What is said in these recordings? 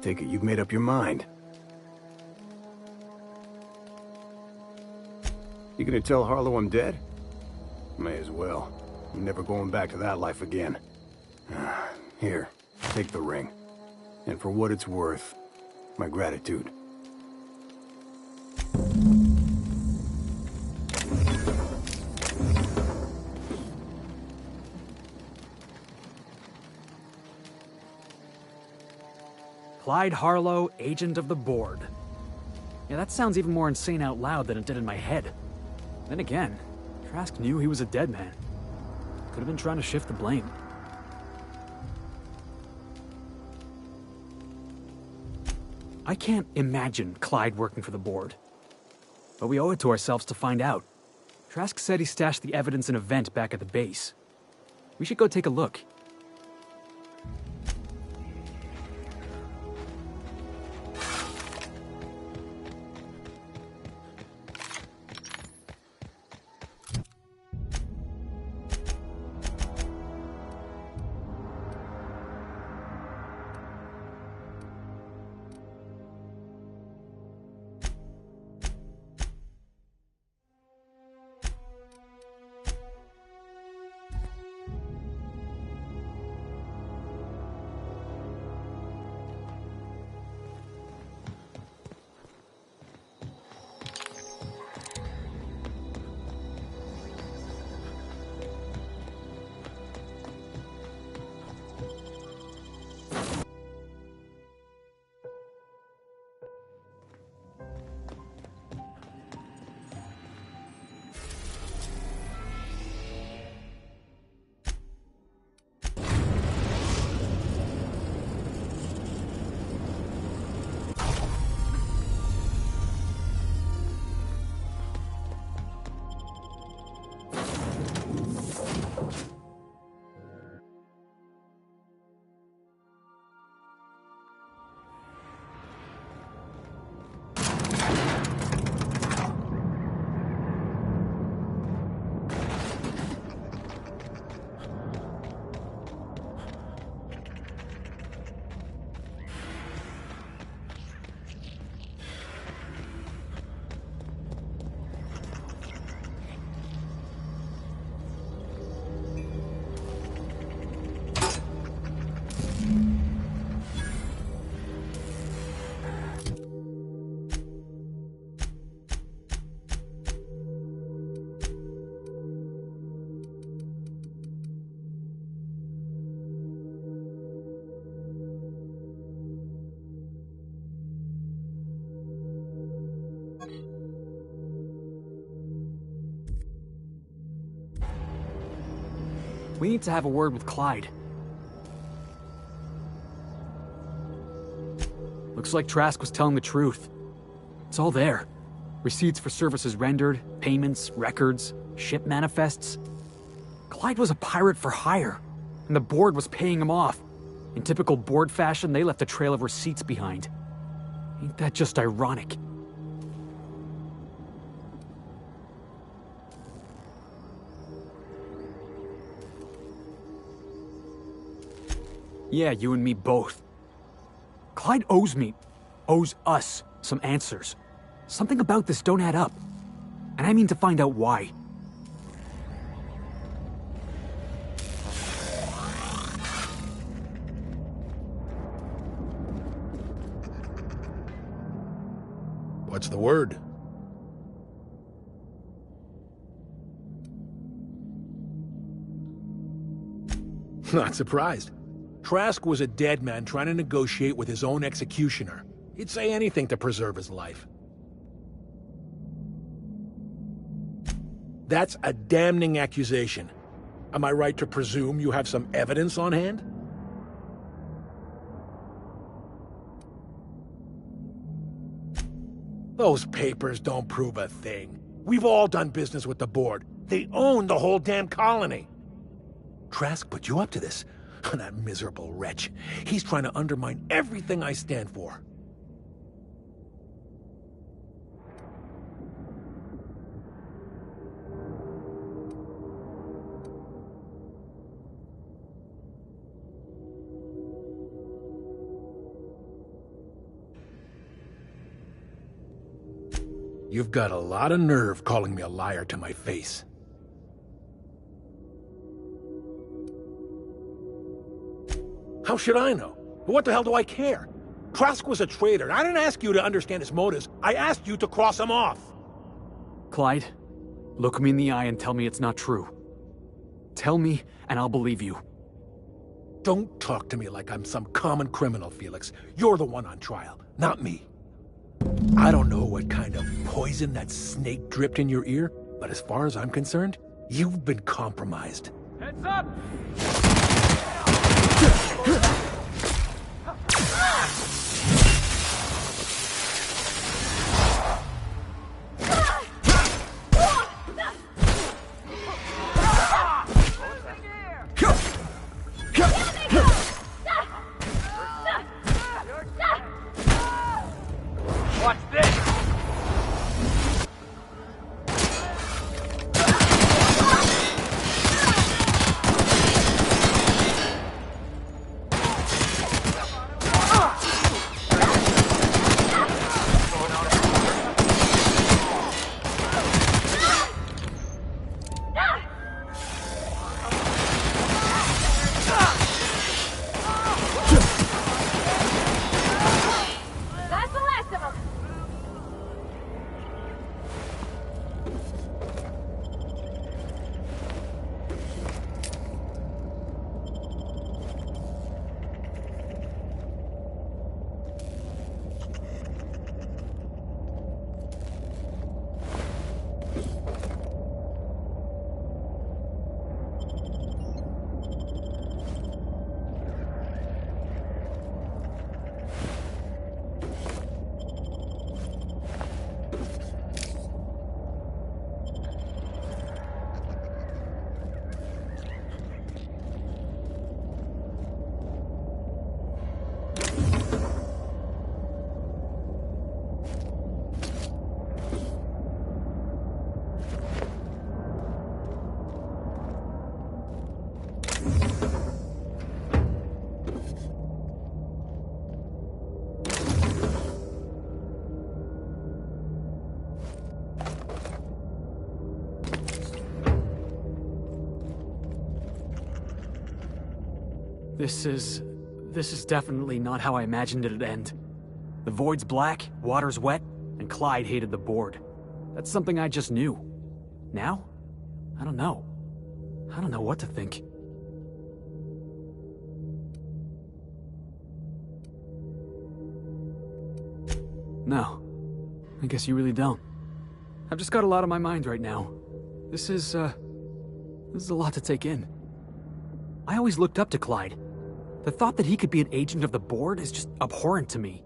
Take it you've made up your mind. You gonna tell Harlow I'm dead? May as well. I'm never going back to that life again. Here, take the ring. And for what it's worth, my gratitude. Clyde Harlow, agent of the board. Yeah, that sounds even more insane out loud than it did in my head. Then again, Trask knew he was a dead man. Could have been trying to shift the blame. I can't imagine Clyde working for the board. But we owe it to ourselves to find out. Trask said he stashed the evidence in a vent back at the base. We should go take a look. We need to have a word with Clyde. Looks like Trask was telling the truth. It's all there. Receipts for services rendered, payments, records, ship manifests. Clyde was a pirate for hire, and the board was paying him off. In typical board fashion, they left a trail of receipts behind. Ain't that just ironic? Yeah, you and me both. Clyde owes us, some answers. Something about this don't add up. And I mean to find out why. What's the word? Not surprised. Trask was a dead man trying to negotiate with his own executioner. He'd say anything to preserve his life. That's a damning accusation. Am I right to presume you have some evidence on hand? Those papers don't prove a thing. We've all done business with the board. They own the whole damn colony. Trask put you up to this. That miserable wretch. He's trying to undermine everything I stand for. You've got a lot of nerve calling me a liar to my face. How should I know? What the hell do I care? Trask was a traitor. I didn't ask you to understand his motives. I asked you to cross him off. Clyde, look me in the eye and tell me it's not true. Tell me, and I'll believe you. Don't talk to me like I'm some common criminal, Felix. You're the one on trial, not me. I don't know what kind of poison that snake dripped in your ear, but as far as I'm concerned, you've been compromised. Heads up! Watch this! That's the last of them. This is definitely not how I imagined it'd end. The void's black, water's wet, and Clyde hated the board. That's something I just knew. Now? I don't know. I don't know what to think. No. I guess you really don't. I've just got a lot on my mind right now. This is a lot to take in. I always looked up to Clyde. The thought that he could be an agent of the board is just abhorrent to me.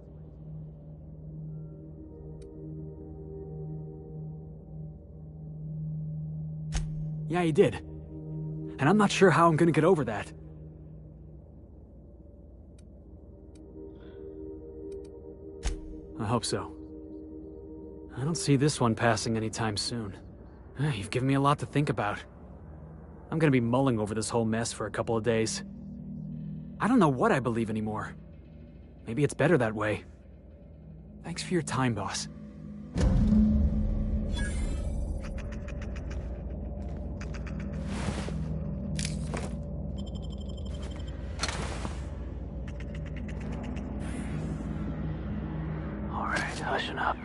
Yeah, he did. And I'm not sure how I'm gonna get over that. I hope so. I don't see this one passing anytime soon. You've given me a lot to think about. I'm gonna be mulling over this whole mess for a couple of days. I don't know what I believe anymore. Maybe it's better that way. Thanks for your time, boss. All right, hushing up.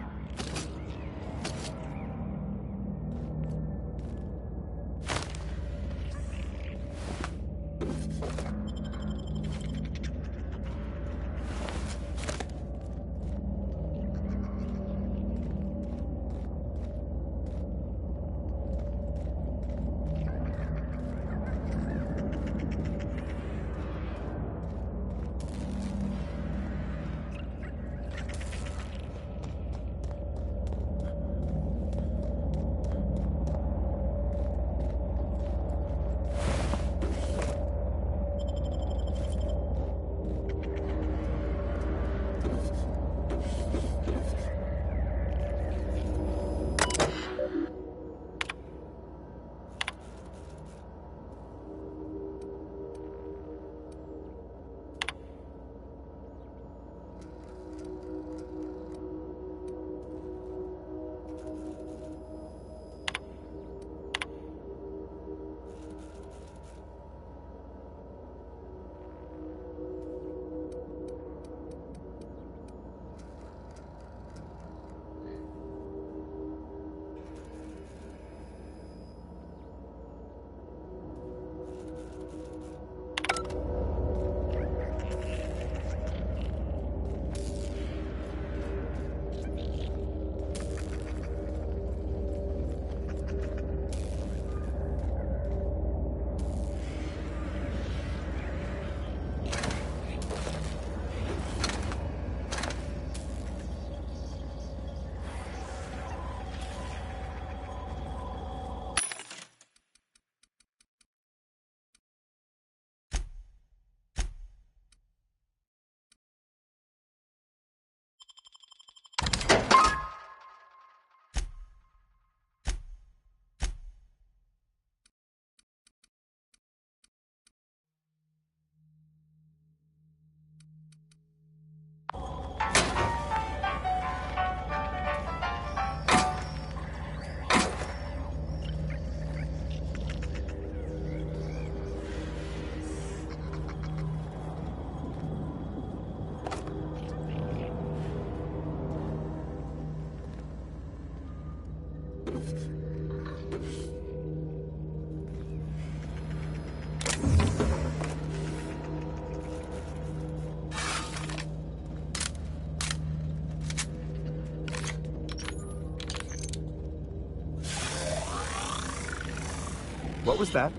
What was that?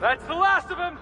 That's the last of him!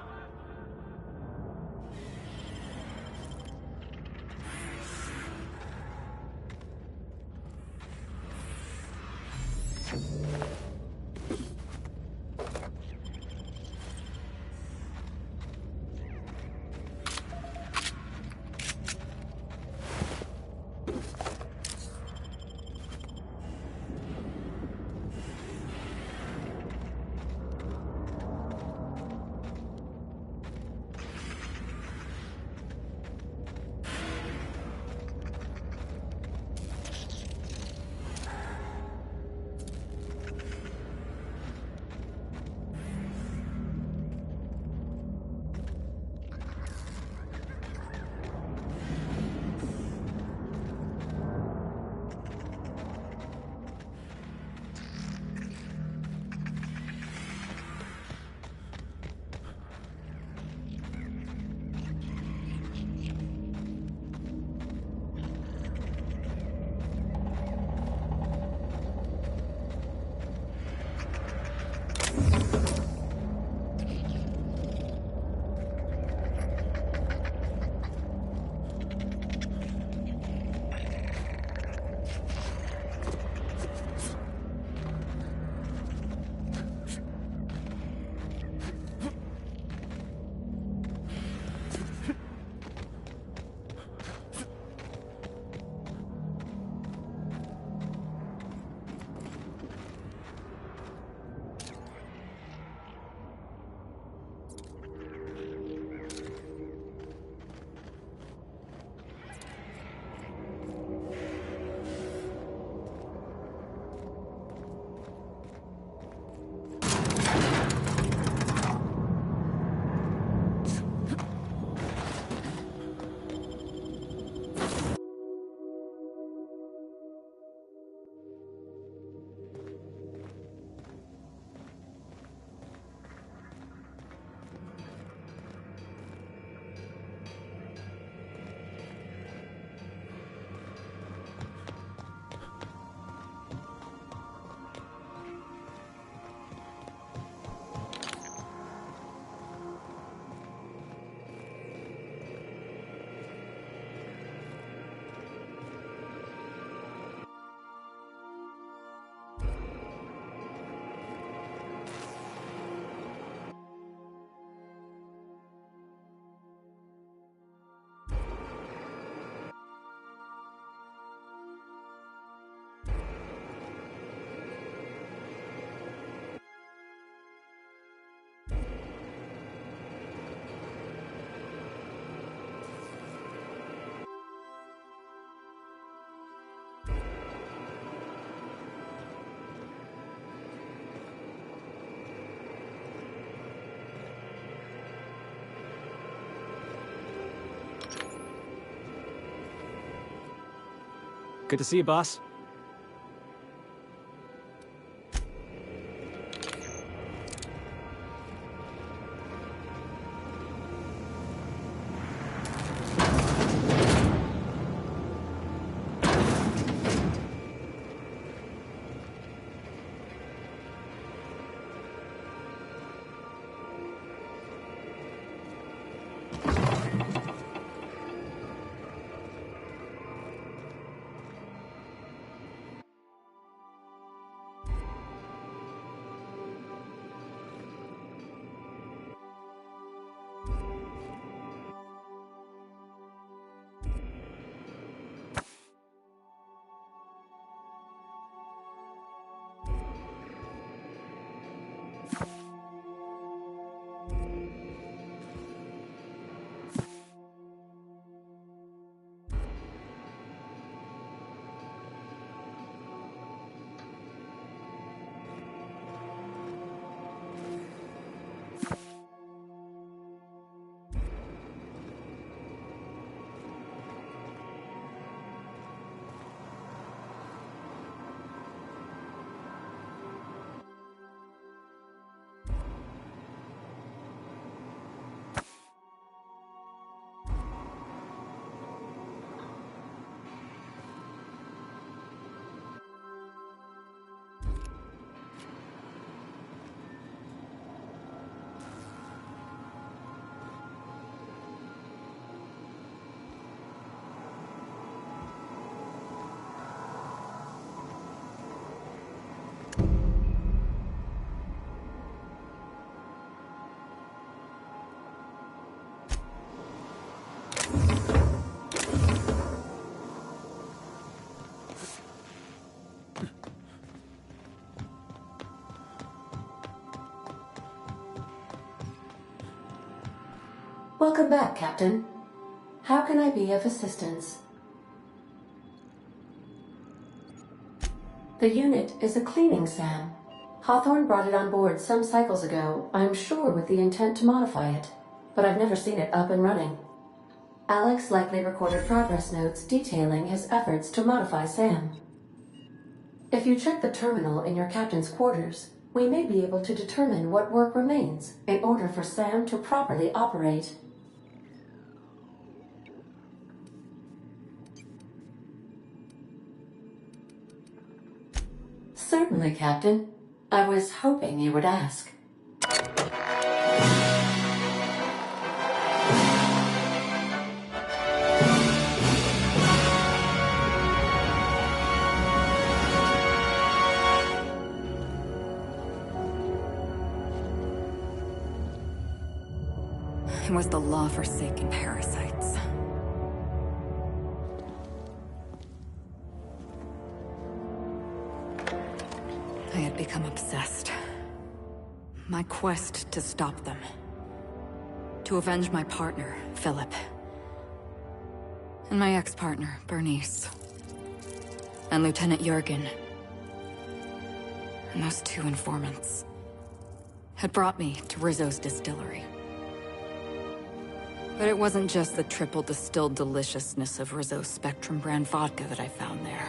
Good to see you, boss. Welcome back, Captain. How can I be of assistance? The unit is a cleaning SAM. Hawthorne brought it on board some cycles ago, I'm sure with the intent to modify it, but I've never seen it up and running. Alex likely recorded progress notes detailing his efforts to modify SAM. If you check the terminal in your captain's quarters, we may be able to determine what work remains in order for SAM to properly operate. Certainly, Captain. I was hoping you would ask. It was the law-forsaken parasites. I had become obsessed. My quest to stop them. To avenge my partner, Philip. And my ex-partner, Bernice. And Lieutenant Jurgen. And those two informants had brought me to Rizzo's distillery. But it wasn't just the triple distilled deliciousness of Rizzo's Spectrum brand vodka that I found there.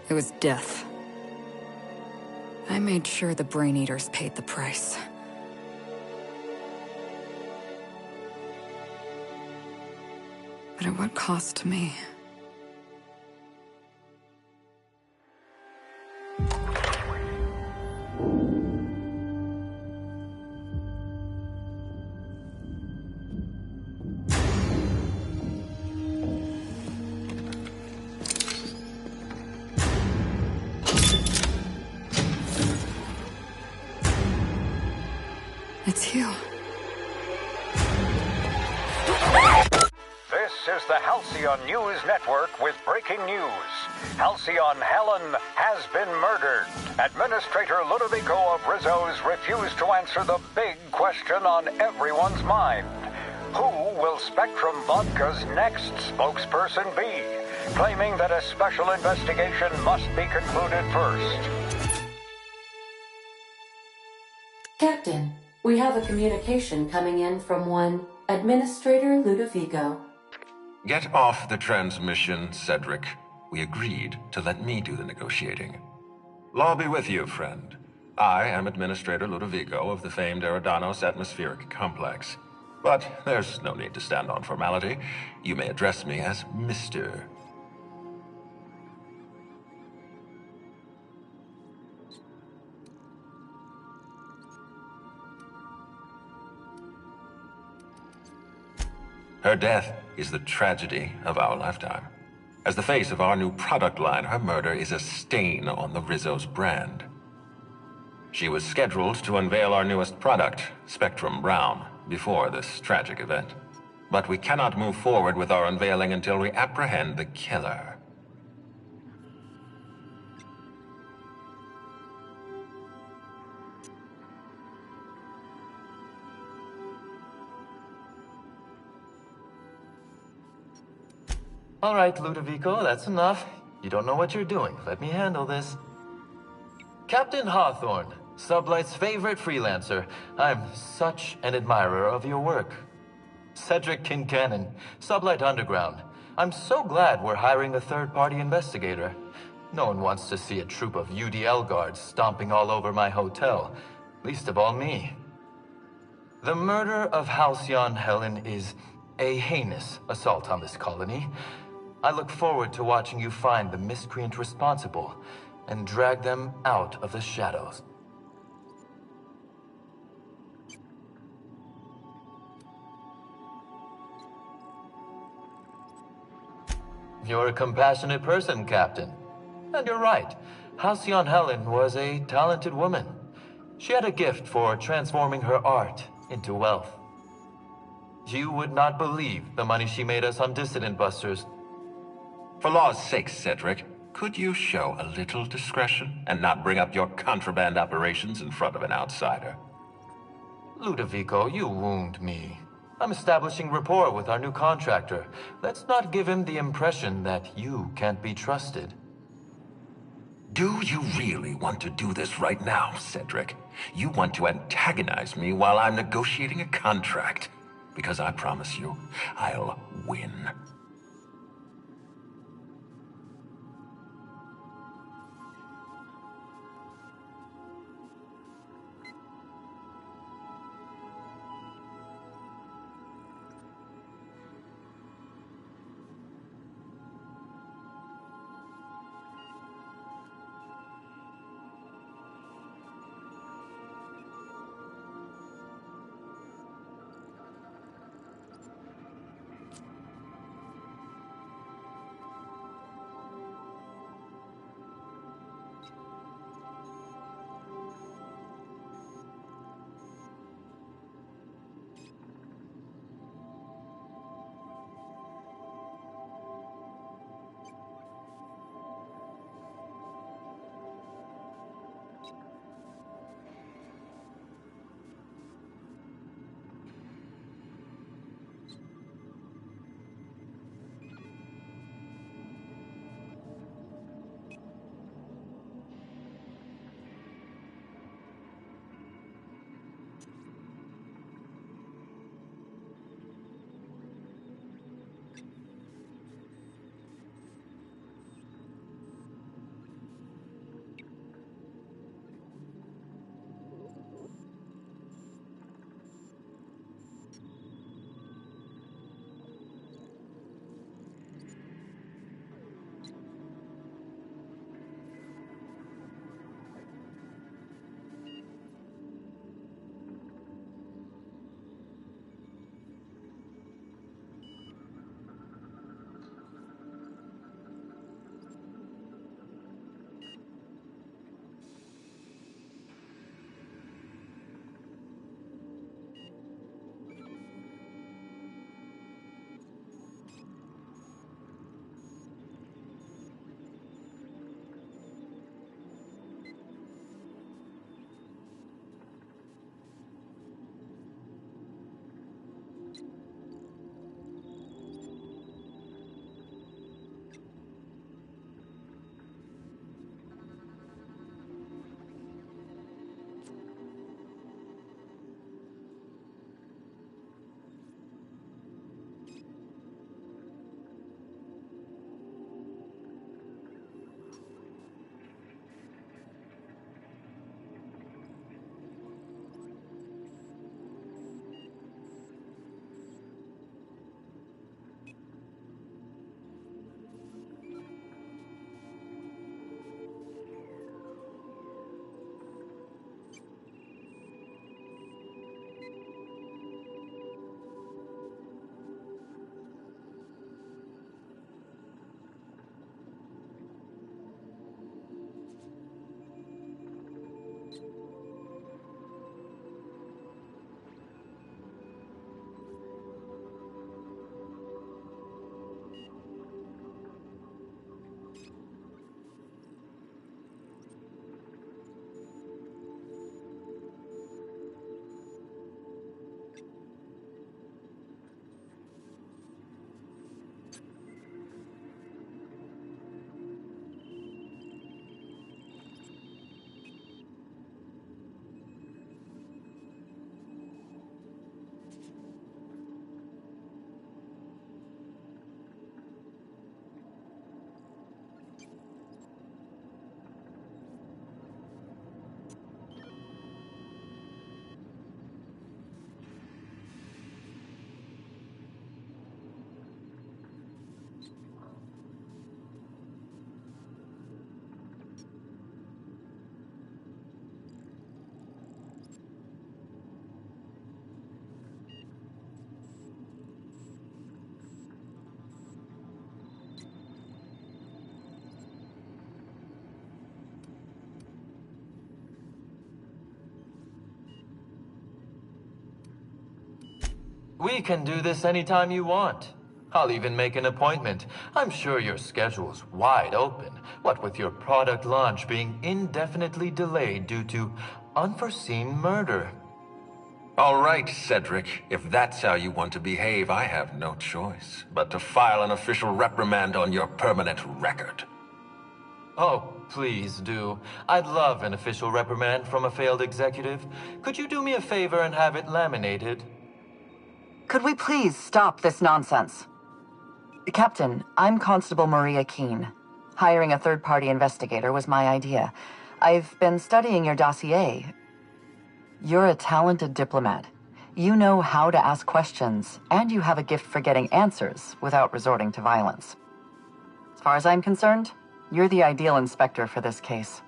It was death. I made sure the Brain Eaters paid the price. But at what cost to me? It's you. This is the Halcyon News Network with breaking news. Halcyon Helen has been murdered. Administrator Ludovico of Rizzo's refused to answer the big question on everyone's mind. Who will Spectrum Vodka's next spokesperson be? Claiming that a special investigation must be concluded first. Captain, we have a communication coming in from one Administrator Ludovico. Get off the transmission, Cedric. We agreed to let me do the negotiating. Law be with you, friend. I am Administrator Ludovico of the famed Eridanos Atmospheric Complex. But there's no need to stand on formality. You may address me as Mr. Her death is the tragedy of our lifetime. As the face of our new product line, her murder is a stain on the Rizzo's brand. She was scheduled to unveil our newest product, Spectrum Brown, before this tragic event. But we cannot move forward with our unveiling until we apprehend the killer. All right, Ludovico, that's enough. You don't know what you're doing. Let me handle this. Captain Hawthorne, Sublight's favorite freelancer. I'm such an admirer of your work. Cedric Kincannon, Sublight Underground. I'm so glad we're hiring a third-party investigator. No one wants to see a troop of UDL guards stomping all over my hotel. Least of all me. The murder of Halcyon Helen is a heinous assault on this colony. I look forward to watching you find the miscreant responsible and drag them out of the shadows. You're a compassionate person, Captain. And you're right. Halcyon Helen was a talented woman. She had a gift for transforming her art into wealth. You would not believe the money she made us on Dissident Busters. For law's sake, Cedric, Could you show a little discretion and not bring up your contraband operations in front of an outsider? Ludovico, you wound me. I'm establishing rapport with our new contractor. Let's not give him the impression that you can't be trusted. Do you really want to do this right now, Cedric? You want to antagonize me while I'm negotiating a contract? Because I promise you, I'll win. We can do this anytime you want. I'll even make an appointment. I'm sure your schedule's wide open, what with your product launch being indefinitely delayed due to unforeseen murder. All right, Cedric. If that's how you want to behave, I have no choice but to file an official reprimand on your permanent record. Oh, please do. I'd love an official reprimand from a failed executive. Could you do me a favor and have it laminated? Could we please stop this nonsense? Captain, I'm Constable Maria Keene. Hiring a third-party investigator was my idea. I've been studying your dossier. You're a talented diplomat. You know how to ask questions, and you have a gift for getting answers without resorting to violence. As far as I'm concerned, you're the ideal inspector for this case.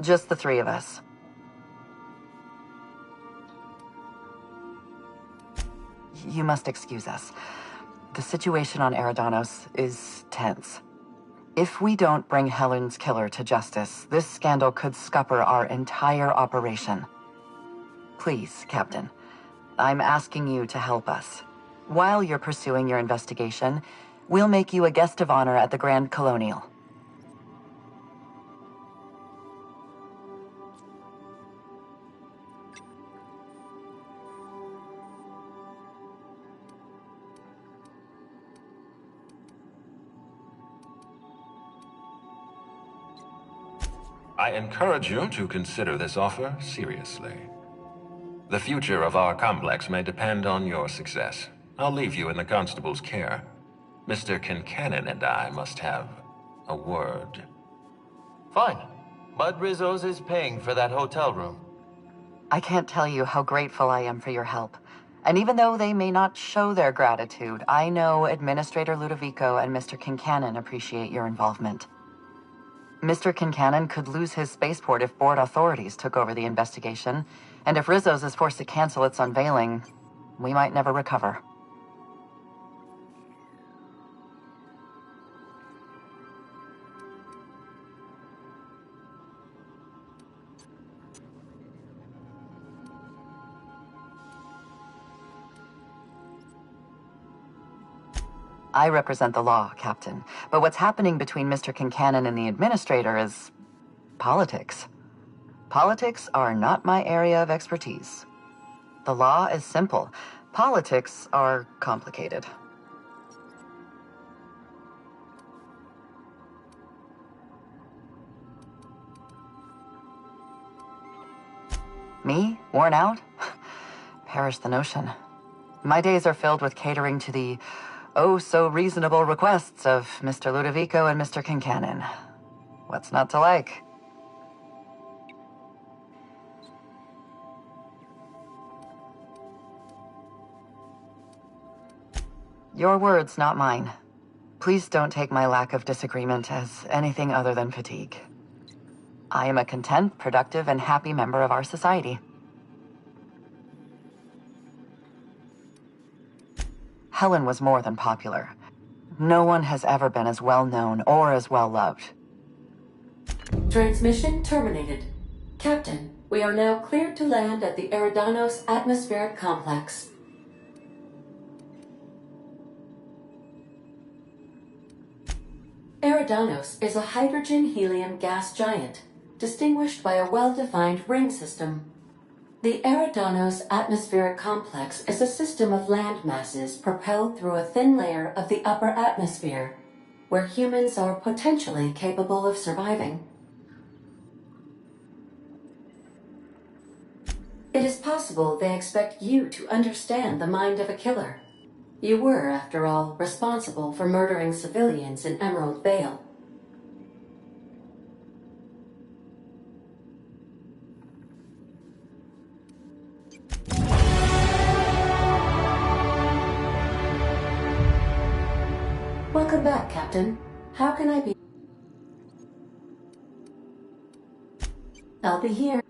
Just the three of us. You must excuse us. The situation on Eridanos is tense. If we don't bring Helen's killer to justice, this scandal could scupper our entire operation. Please, Captain, I'm asking you to help us. While you're pursuing your investigation, we'll make you a guest of honor at the Grand Colonial. I encourage you to consider this offer seriously. The future of our complex may depend on your success. I'll leave you in the constable's care. Mr. Kincannon and I must have a word. Fine. Bud Rizzo's is paying for that hotel room. I can't tell you how grateful I am for your help. And even though they may not show their gratitude, I know Administrator Ludovico and Mr. Kincannon appreciate your involvement. Mr. Kincannon could lose his spaceport if board authorities took over the investigation, and if Rizzo's is forced to cancel its unveiling, we might never recover. I represent the law, Captain, but what's happening between Mr. Kincannon and the Administrator is politics. Politics are not my area of expertise. The law is simple. Politics are complicated. Me? Worn out? Perish the notion. My days are filled with catering to the oh-so-reasonable requests of Mr. Ludovico and Mr. Kincannon. What's not to like? Your words, not mine. Please don't take my lack of disagreement as anything other than fatigue. I am a content, productive, and happy member of our society. Helen was more than popular. No one has ever been as well known or as well loved. Transmission terminated. Captain, we are now cleared to land at the Eridanos Atmospheric Complex. Eridanos is a hydrogen-helium gas giant, distinguished by a well-defined ring system. The Eridanos Atmospheric Complex is a system of land masses propelled through a thin layer of the upper atmosphere, where humans are potentially capable of surviving. It is possible they expect you to understand the mind of a killer. You were, after all, responsible for murdering civilians in Emerald Vale. Welcome back, Captain. How can I be? I'll be here.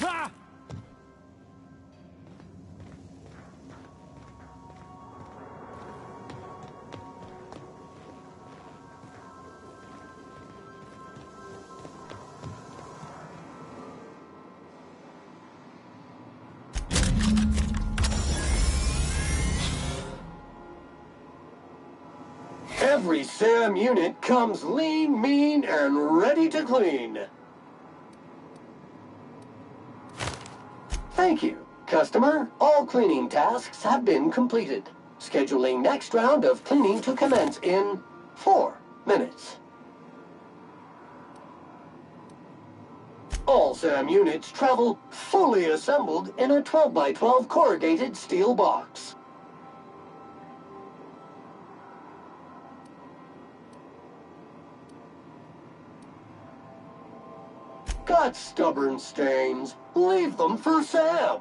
Ah! Every SAM unit comes lean, mean, and ready to clean. Thank you, customer. All cleaning tasks have been completed. Scheduling next round of cleaning to commence in 4 minutes. All SAM units travel fully assembled in a 12 by 12 corrugated steel box. Got stubborn stains? Leave them for Sam.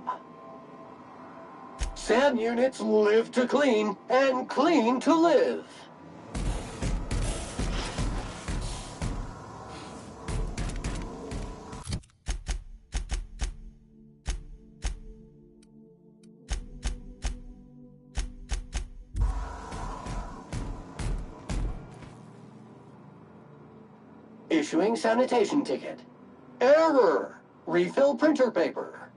SAM units live to clean and clean to live. Issuing sanitation ticket. Error! Refill printer paper.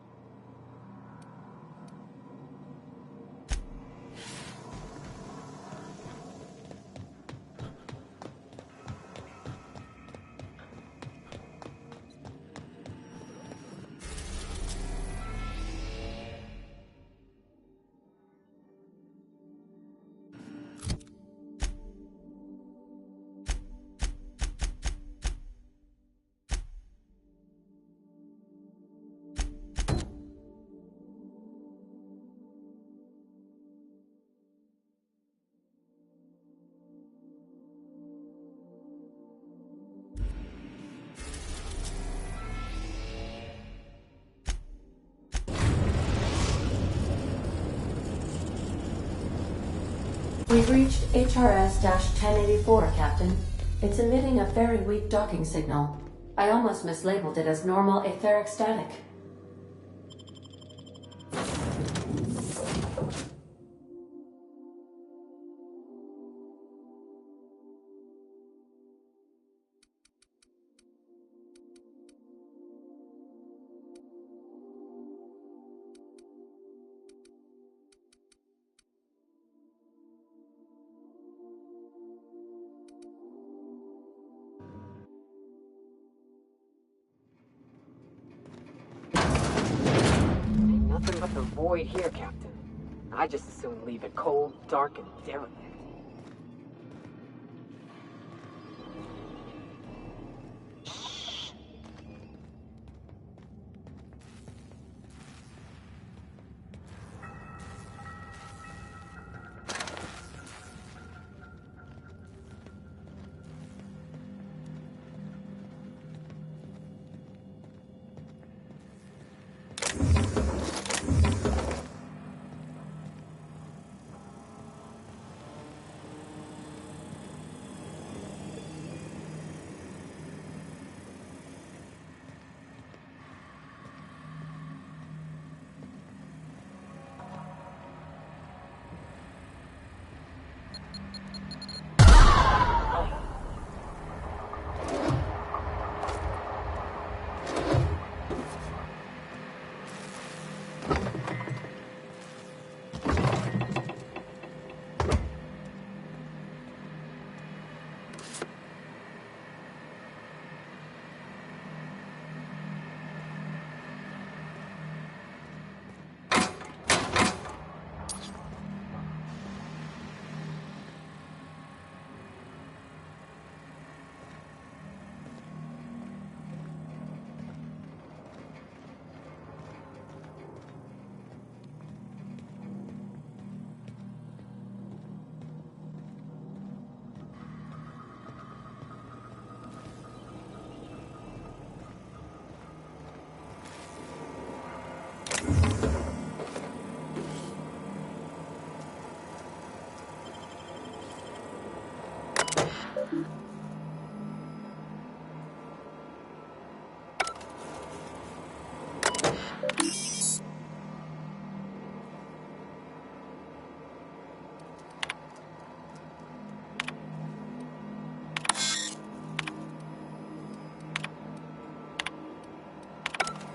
We've reached HRS-1084, Captain. It's emitting a very weak docking signal. I almost mislabeled it as normal etheric static. Nothing but the void here, Captain. I just as soon leave it cold, dark, and derelict.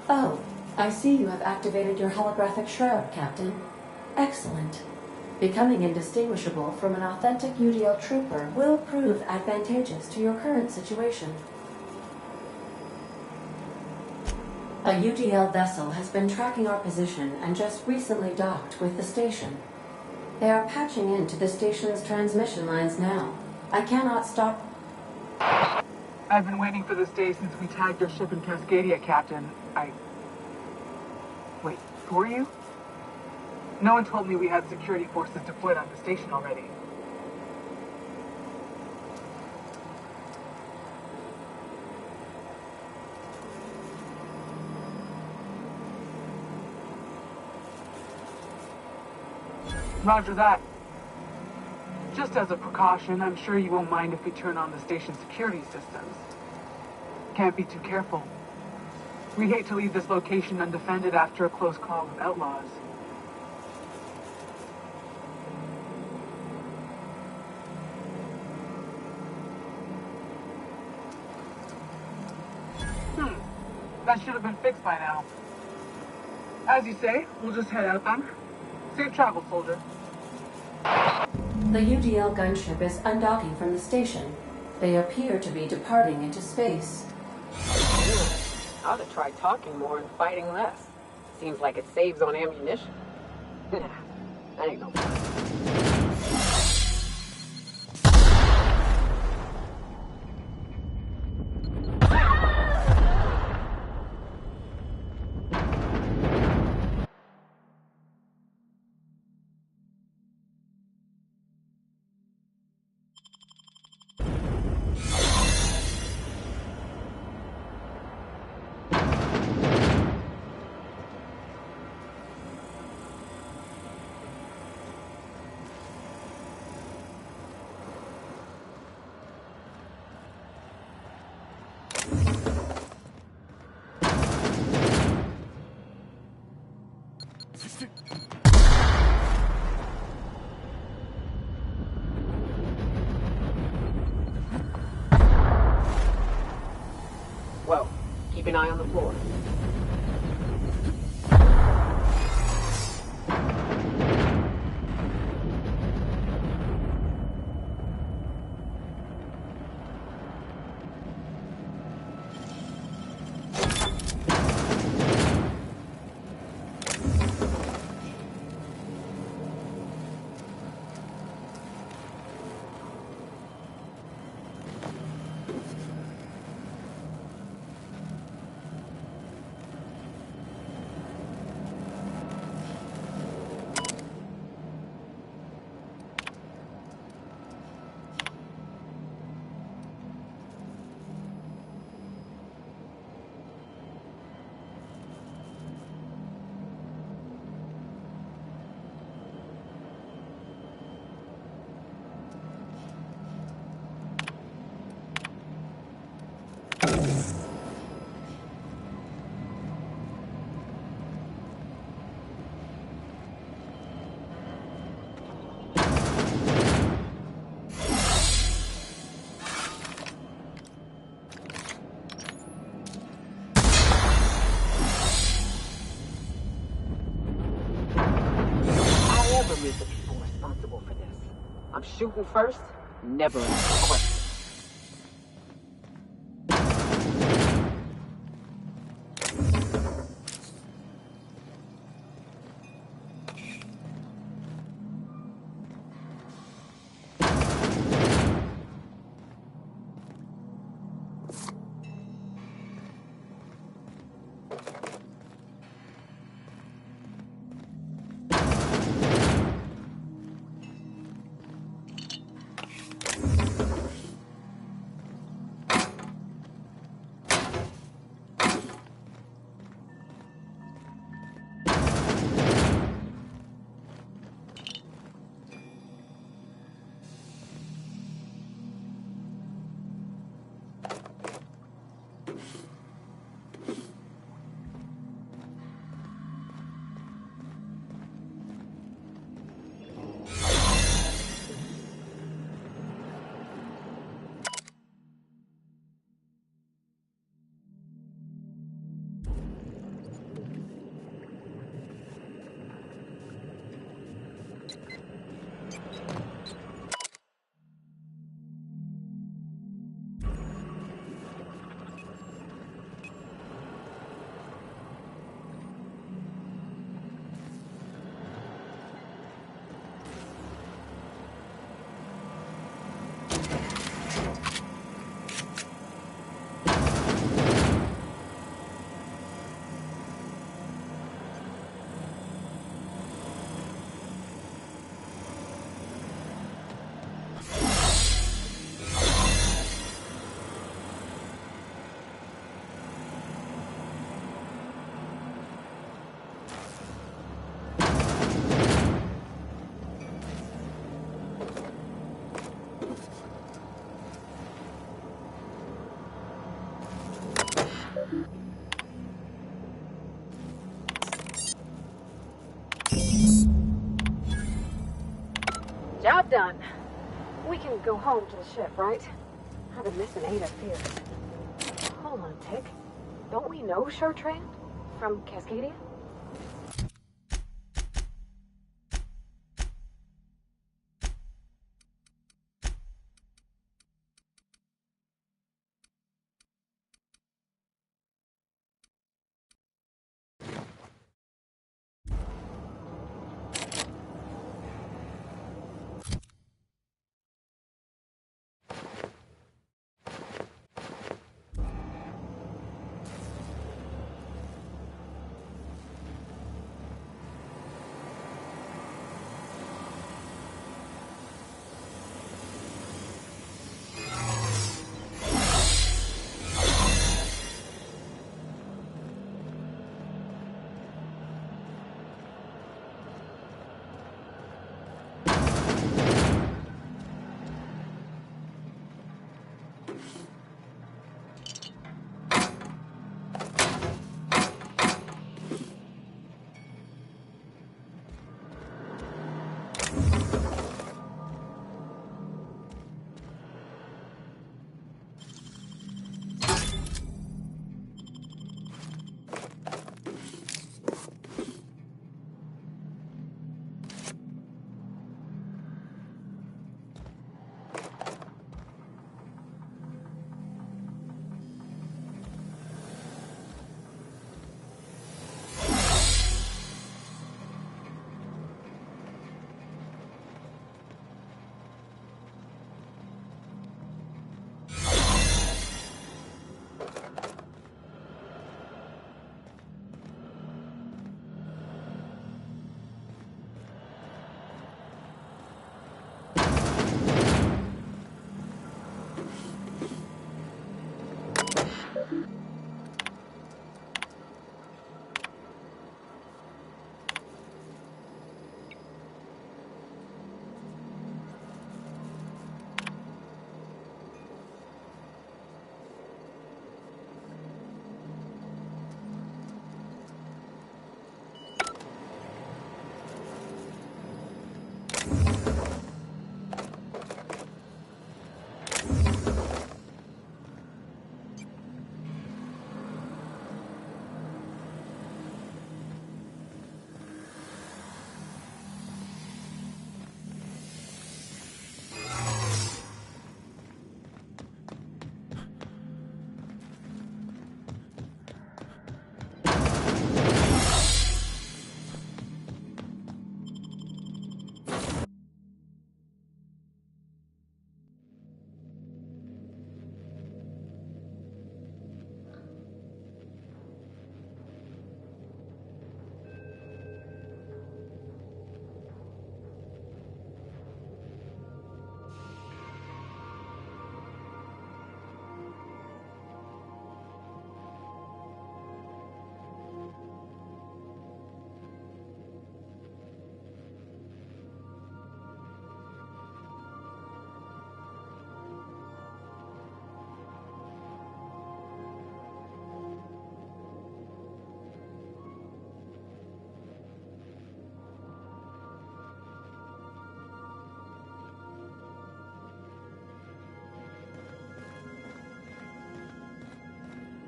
Oh, I see you have activated your holographic shroud, Captain. Excellent. Becoming indistinguishable from an authentic UDL trooper will prove advantageous to your current situation. A UDL vessel has been tracking our position and just recently docked with the station. They are patching into the station's transmission lines now. I cannot stop... I've been waiting for this day since we tagged your ship in Cascadia, Captain. Wait, who are you? No one told me we had security forces deployed on the station already. Roger that. Just as a precaution, I'm sure you won't mind if we turn on the station's security systems. Can't be too careful. We hate to leave this location undefended after a close call with outlaws. That should have been fixed by now. As you say, we'll just head out then. Safe travel, soldier. The UDL gunship is undocking from the station. They appear to be departing into space. I ought to try talking more and fighting less. Seems like it saves on ammunition. Nah, that ain't no fun. Well, keep an eye on the floor. The people responsible for this. I'm shooting first, never ask a question. Job done. We can go home to the ship, right? I've been missing Ada fierce. Hold on a tick. Don't we know Chartrand? From Cascadia?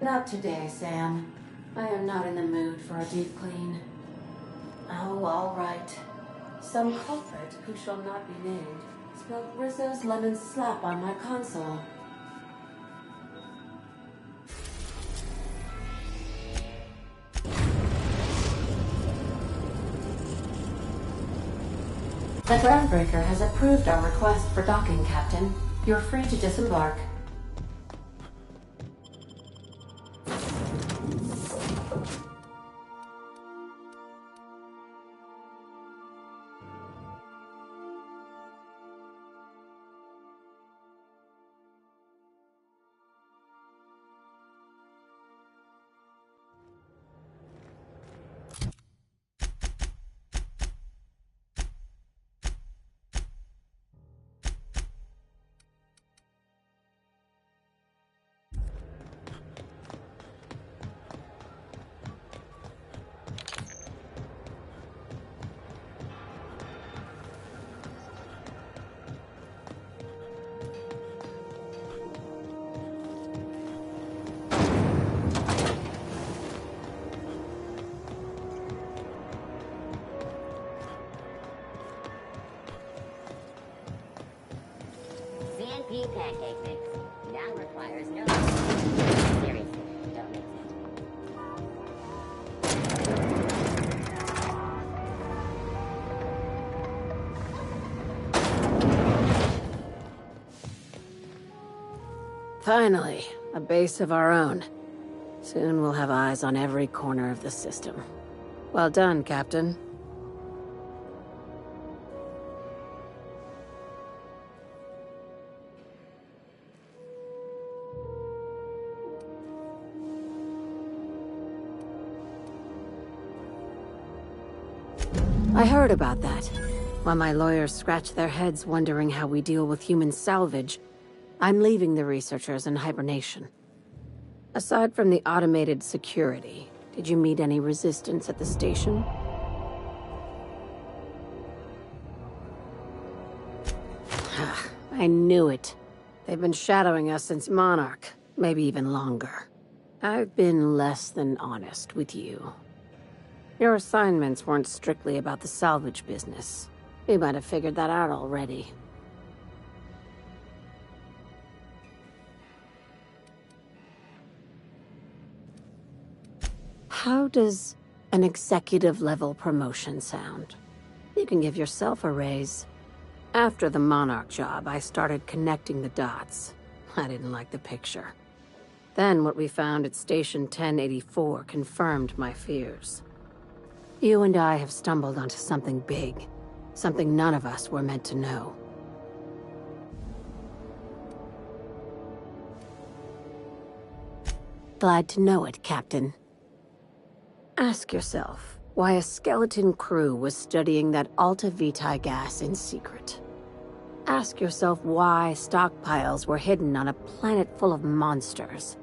Not today, Sam. I am not in the mood for a deep clean. Oh, all right. Some culprit who shall not be named spilled Rizzo's lemon slap on my console. The Groundbreaker has approved our request for docking, Captain. You're free to disembark. pancake mix. Now requires no... Seriously, don't mix it. Finally, a base of our own. Soon we'll have eyes on every corner of the system. Well done, Captain. I heard about that. While my lawyers scratch their heads wondering how we deal with human salvage, I'm leaving the researchers in hibernation. Aside from the automated security, did you meet any resistance at the station? I knew it. They've been shadowing us since Monarch, maybe even longer. I've been less than honest with you. Your assignments weren't strictly about the salvage business. We might have figured that out already. How does an executive-level promotion sound? You can give yourself a raise. After the Monarch job, I started connecting the dots. I didn't like the picture. Then what we found at Station 1084 confirmed my fears. You and I have stumbled onto something big. Something none of us were meant to know. Glad to know it, Captain. Ask yourself why a skeleton crew was studying that Alta Vitae gas in secret. Ask yourself why stockpiles were hidden on a planet full of monsters.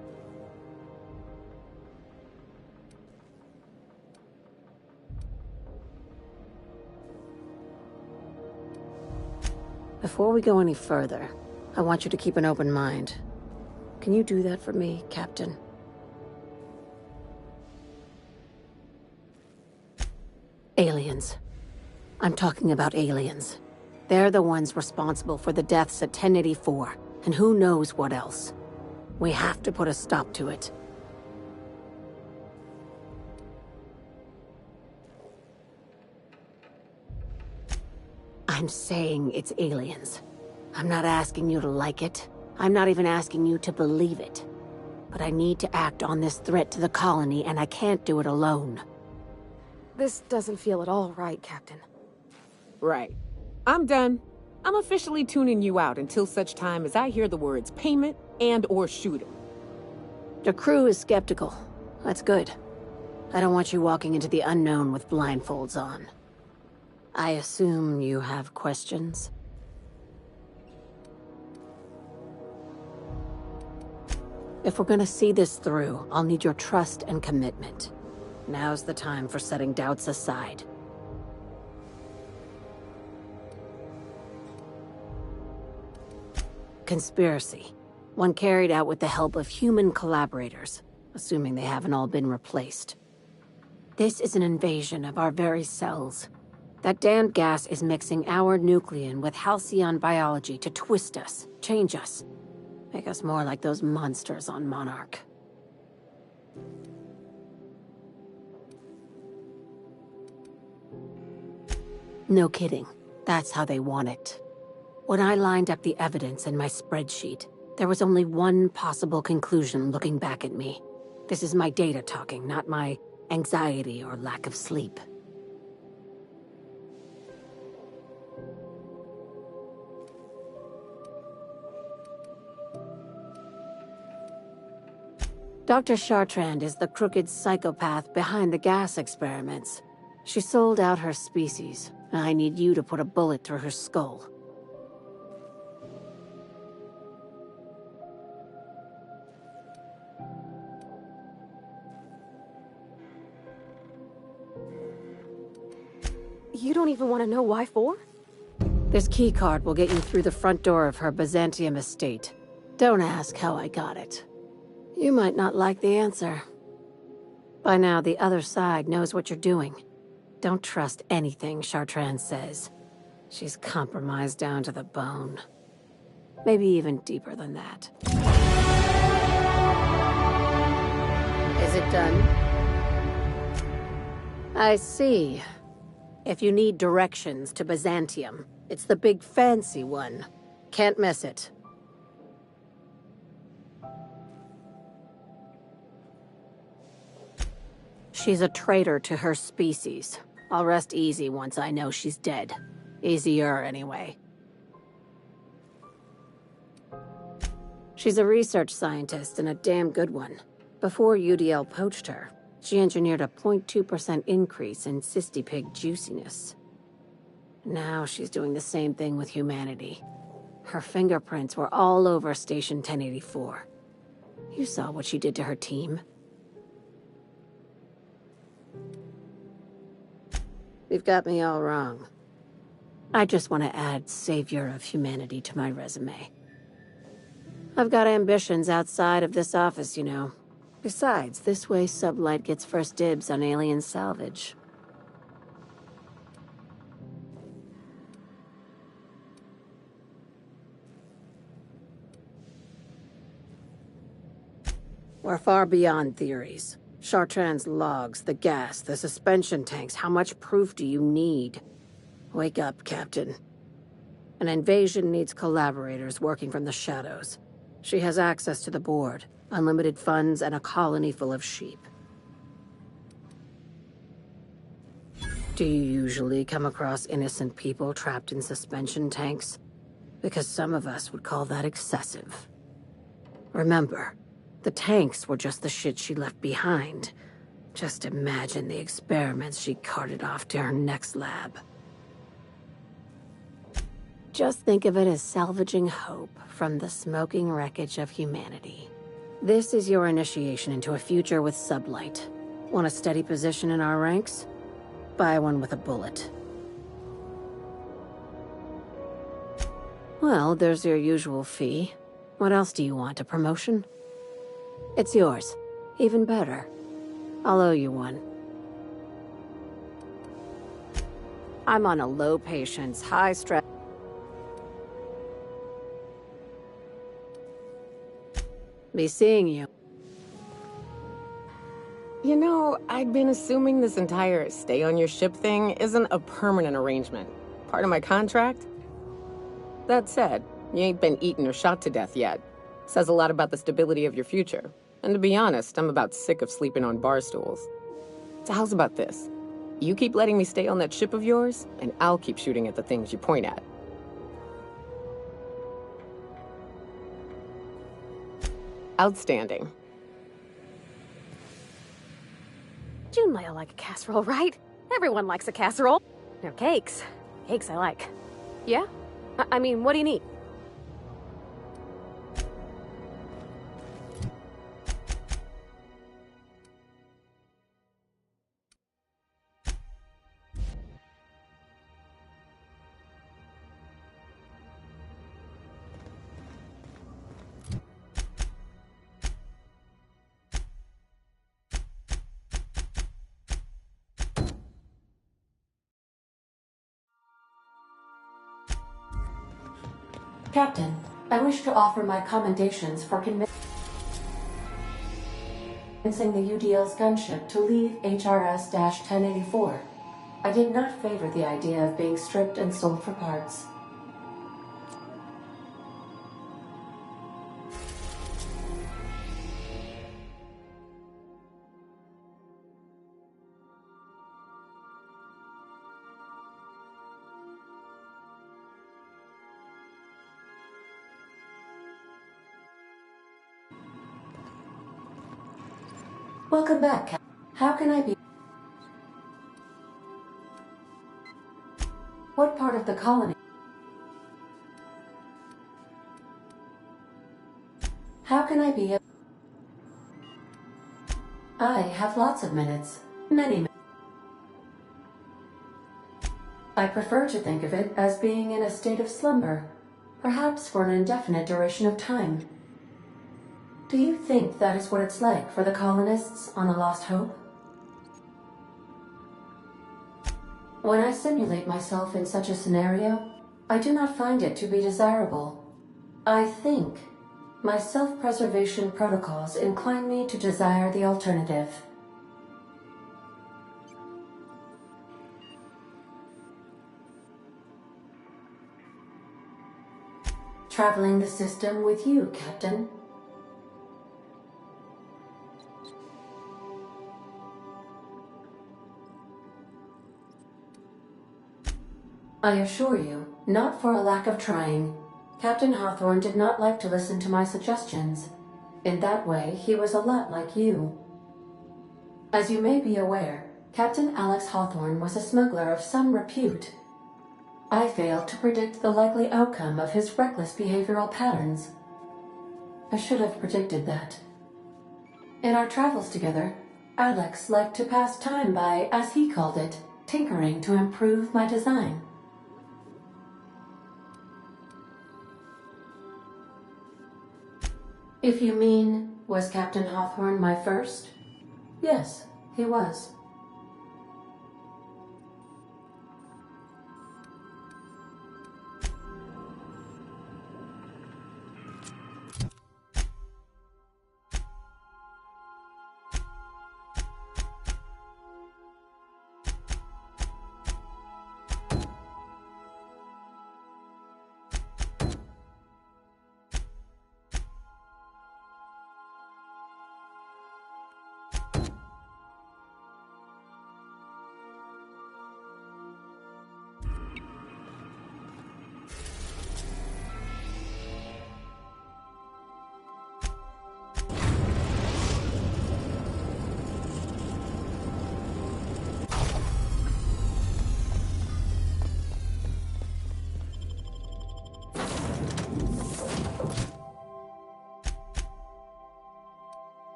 Before we go any further, I want you to keep an open mind. Can you do that for me, Captain? Aliens. I'm talking about aliens. They're the ones responsible for the deaths at 1084, and who knows what else. We have to put a stop to it. I'm saying it's aliens. I'm not asking you to like it. I'm not even asking you to believe it. But I need to act on this threat to the colony, and I can't do it alone. This doesn't feel at all right, Captain. Right. I'm done. I'm officially tuning you out until such time as I hear the words payment and/or shooting. The crew is skeptical. That's good. I don't want you walking into the unknown with blindfolds on. I assume you have questions? If we're gonna see this through, I'll need your trust and commitment. Now's the time for setting doubts aside. Conspiracy. One carried out with the help of human collaborators, assuming they haven't all been replaced. This is an invasion of our very cells. That damned gas is mixing our nucleon with halcyon biology to twist us, change us, make us more like those monsters on Monarch. No kidding. That's how they want it. When I lined up the evidence in my spreadsheet, there was only one possible conclusion looking back at me. This is my data talking, not my anxiety or lack of sleep. Dr. Chartrand is the crooked psychopath behind the gas experiments. She sold out her species. I need you to put a bullet through her skull. You don't even want to know why for? This keycard will get you through the front door of her Byzantium estate. Don't ask how I got it. You might not like the answer. By now, the other side knows what you're doing. Don't trust anything Chartrand says. She's compromised down to the bone. Maybe even deeper than that. Is it done? I see. If you need directions to Byzantium, it's the big fancy one. Can't miss it. She's a traitor to her species. I'll rest easy once I know she's dead. Easier, anyway. She's a research scientist and a damn good one. Before UDL poached her, she engineered a 0.2% increase in cystipig juiciness. Now she's doing the same thing with humanity. Her fingerprints were all over Station 1084. You saw what she did to her team. You've got me all wrong. I just want to add Savior of Humanity to my resume. I've got ambitions outside of this office, you know. Besides, this way Sublight gets first dibs on alien salvage. We're far beyond theories. Chartrand's logs, the gas, the suspension tanks, how much proof do you need? Wake up, Captain. An invasion needs collaborators working from the shadows. She has access to the board, unlimited funds, and a colony full of sheep. Do you usually come across innocent people trapped in suspension tanks? Because some of us would call that excessive. Remember, the tanks were just the shit she left behind. Just imagine the experiments she carted off to her next lab. Just think of it as salvaging hope from the smoking wreckage of humanity. This is your initiation into a future with Sublight. Want a steady position in our ranks? Buy one with a bullet. Well, there's your usual fee. What else do you want, a promotion? It's yours. Even better. I'll owe you one. I'm on a low patience, high stress. Be seeing you. You know, I'd been assuming this entire stay on your ship thing isn't a permanent arrangement. Part of my contract? That said, you ain't been eaten or shot to death yet. Says a lot about the stability of your future. And to be honest, I'm about sick of sleeping on bar stools. So how's about this? You keep letting me stay on that ship of yours, and I'll keep shooting at the things you point at. Outstanding. June might like a casserole, right? Everyone likes a casserole. No, cakes. Cakes I like. Yeah? I mean, what do you need? Captain, I wish to offer my commendations for convincing the UDL's gunship to leave HRS-1084. I did not favor the idea of being stripped and sold for parts. Welcome back, Captain. How can I be? What part of the colony? How can I be? I have lots of minutes. Many minutes. I prefer to think of it as being in a state of slumber, perhaps for an indefinite duration of time. Do you think that is what it's like for the colonists on a Lost Hope? When I simulate myself in such a scenario, I do not find it to be desirable. I think my self-preservation protocols incline me to desire the alternative. Traveling the system with you, Captain. I assure you, not for a lack of trying. Captain Hawthorne did not like to listen to my suggestions. In that way, he was a lot like you. As you may be aware, Captain Alex Hawthorne was a smuggler of some repute. I failed to predict the likely outcome of his reckless behavioral patterns. I should have predicted that. In our travels together, Alex liked to pass time by, as he called it, tinkering to improve my design. If you mean, was Captain Hawthorne my first? Yes, he was.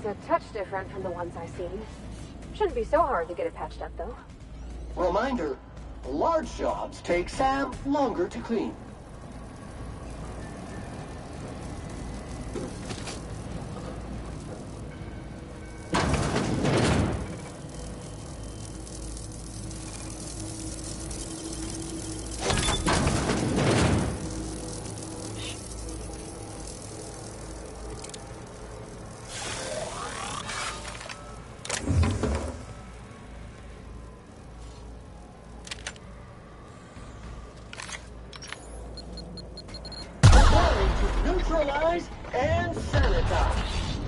It's a touch different from the ones I've seen. Shouldn't be so hard to get it patched up, though. Reminder, large jobs take Sam longer to clean. Neutralize and sanitize.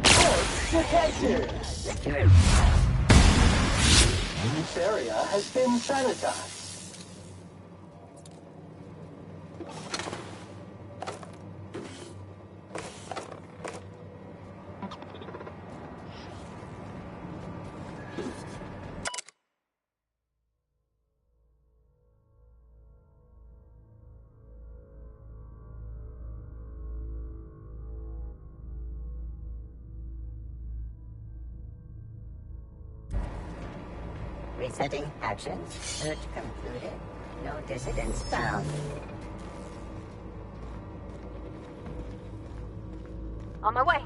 Port detected. This area has been sanitized. Resetting actions. Search concluded. No dissidents found. On my way.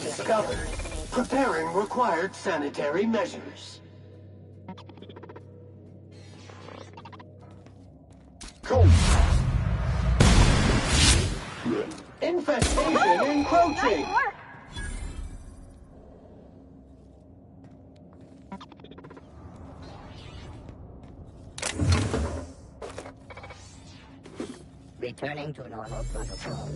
Discovered. Preparing required sanitary measures. Cool. Infestation encroaching. Returning to normal protocol.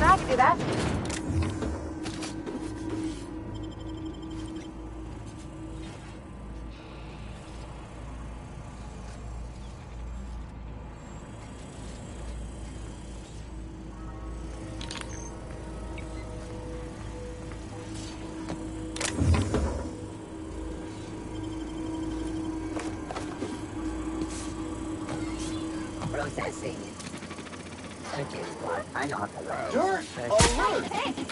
I can do that. Processing. Searching for unauthorized. Dirt alert!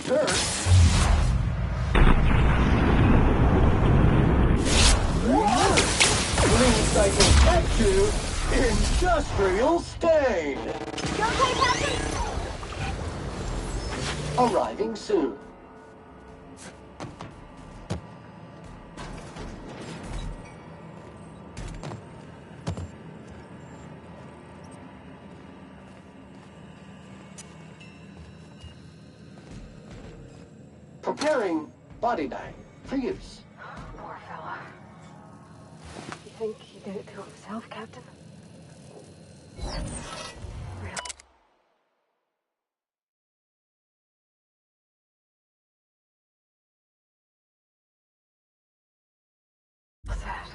Dirt. Green cycle back to industrial stain. You okay, Captain? Arriving soon. Preparing body bag for use. Poor fella. You think he did it to himself, Captain? What's that?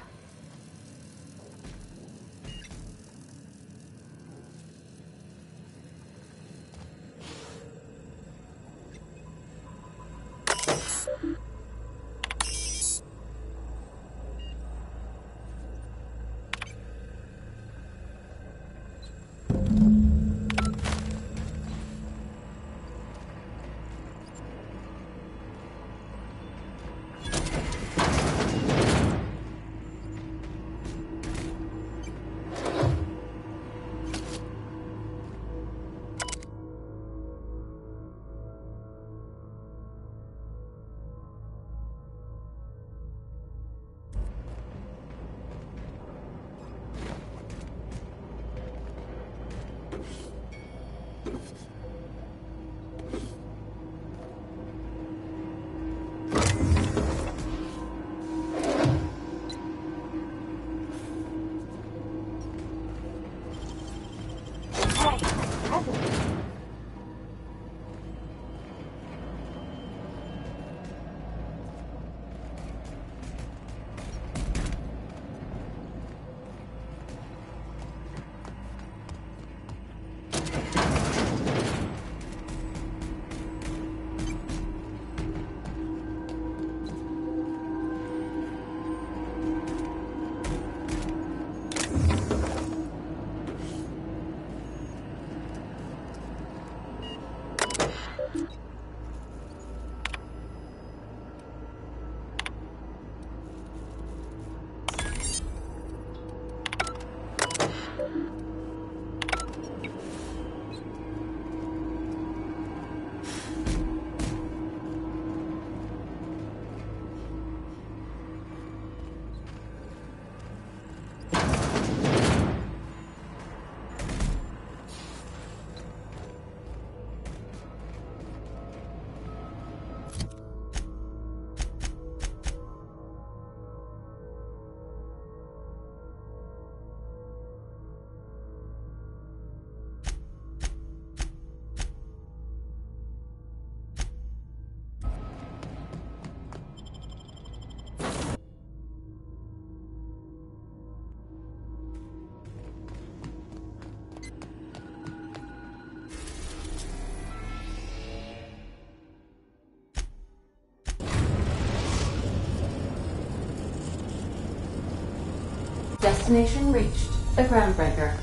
Destination reached. The Groundbreaker.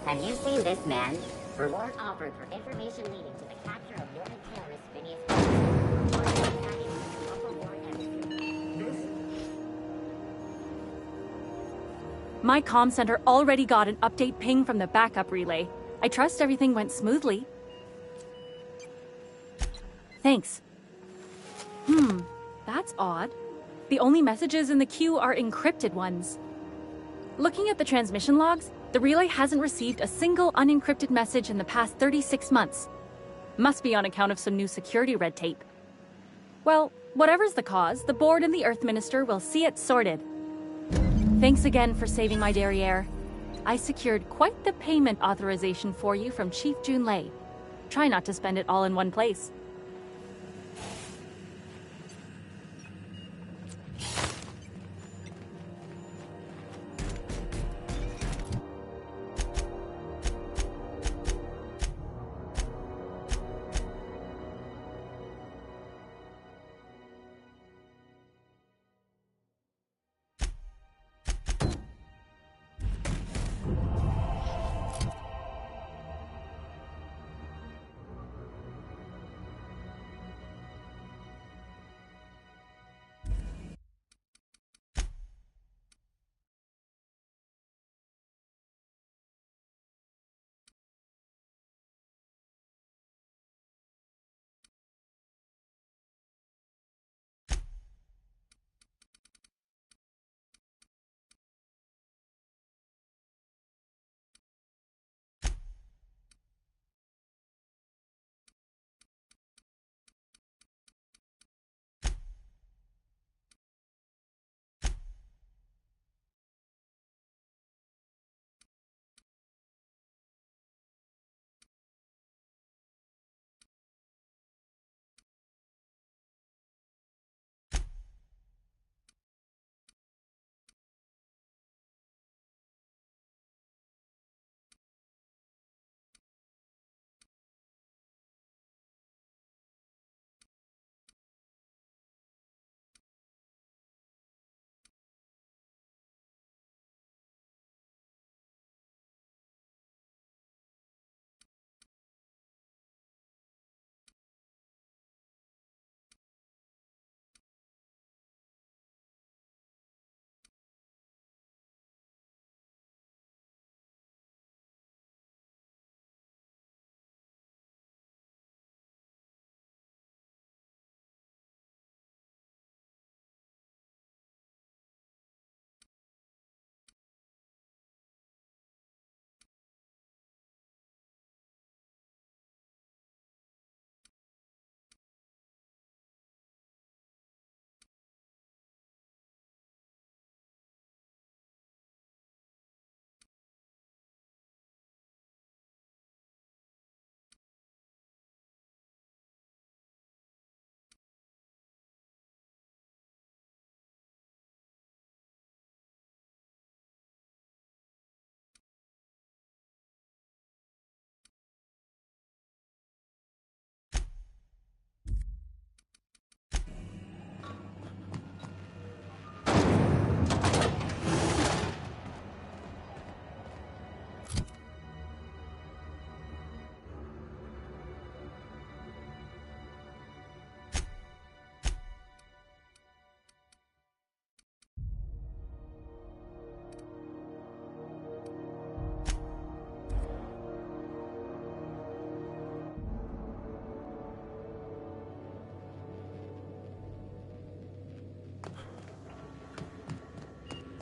Have you seen this man? Reward offered for information leading to the capture of Northern terrorist Phineas. My comm center already got an update ping from the backup relay. I trust everything went smoothly. Thanks. That's odd. The only messages in the queue are encrypted ones. Looking at the transmission logs, the relay hasn't received a single unencrypted message in the past 36 months. Must be on account of some new security red tape. Well, whatever's the cause, the board and the Earth Minister will see it sorted. Thanks again for saving my derriere. I secured quite the payment authorization for you from Chief Junlei. Try not to spend it all in one place.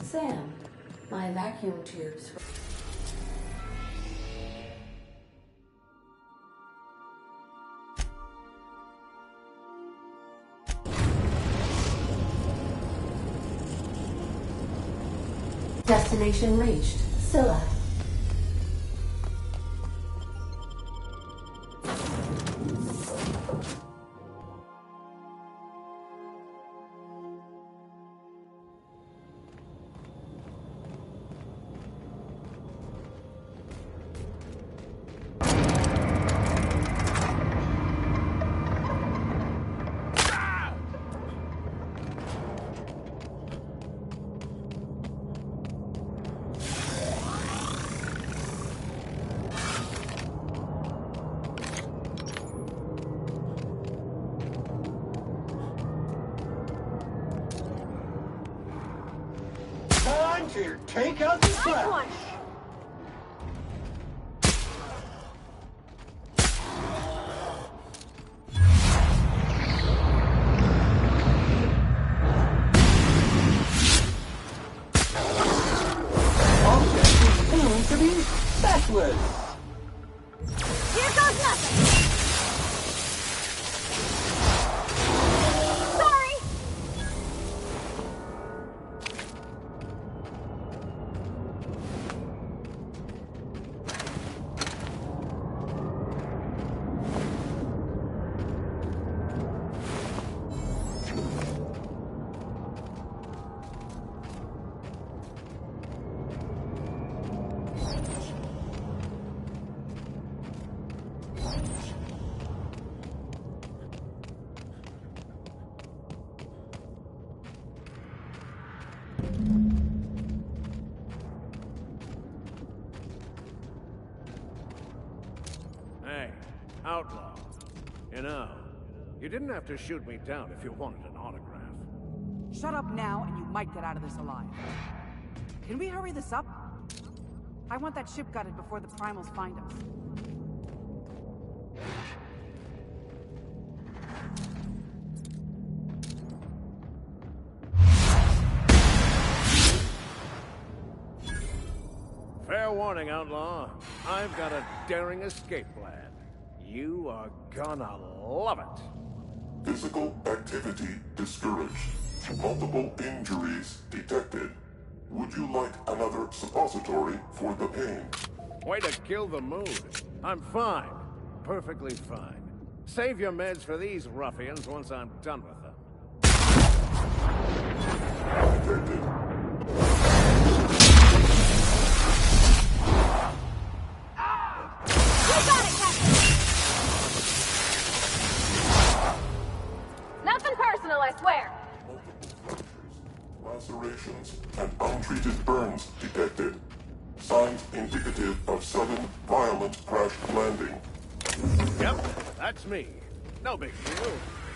Sam, my vacuum tubes. Destination reached. Scylla. Time to take out the trash. Object is soon to be backwards. Here goes nothing! Sorry! Hey, outlaw. You know, you didn't have to shoot me down if you wanted an autograph. Shut up now, and you might get out of this alive. Can we hurry this up? I want that ship gutted before the primals find us. Fair warning, outlaw. I've got a daring escape plan. You are gonna love it. Physical activity discouraged. Multiple injuries detected. Would you like another suppository for the pain? Way to kill the mood. I'm fine. Perfectly fine. Save your meds for these ruffians once I'm done with them. Detected. Nothing personal, I swear. Lacerations and untreated burns detected. Signs indicative of sudden, violent crash landing. Yep, that's me. No big deal.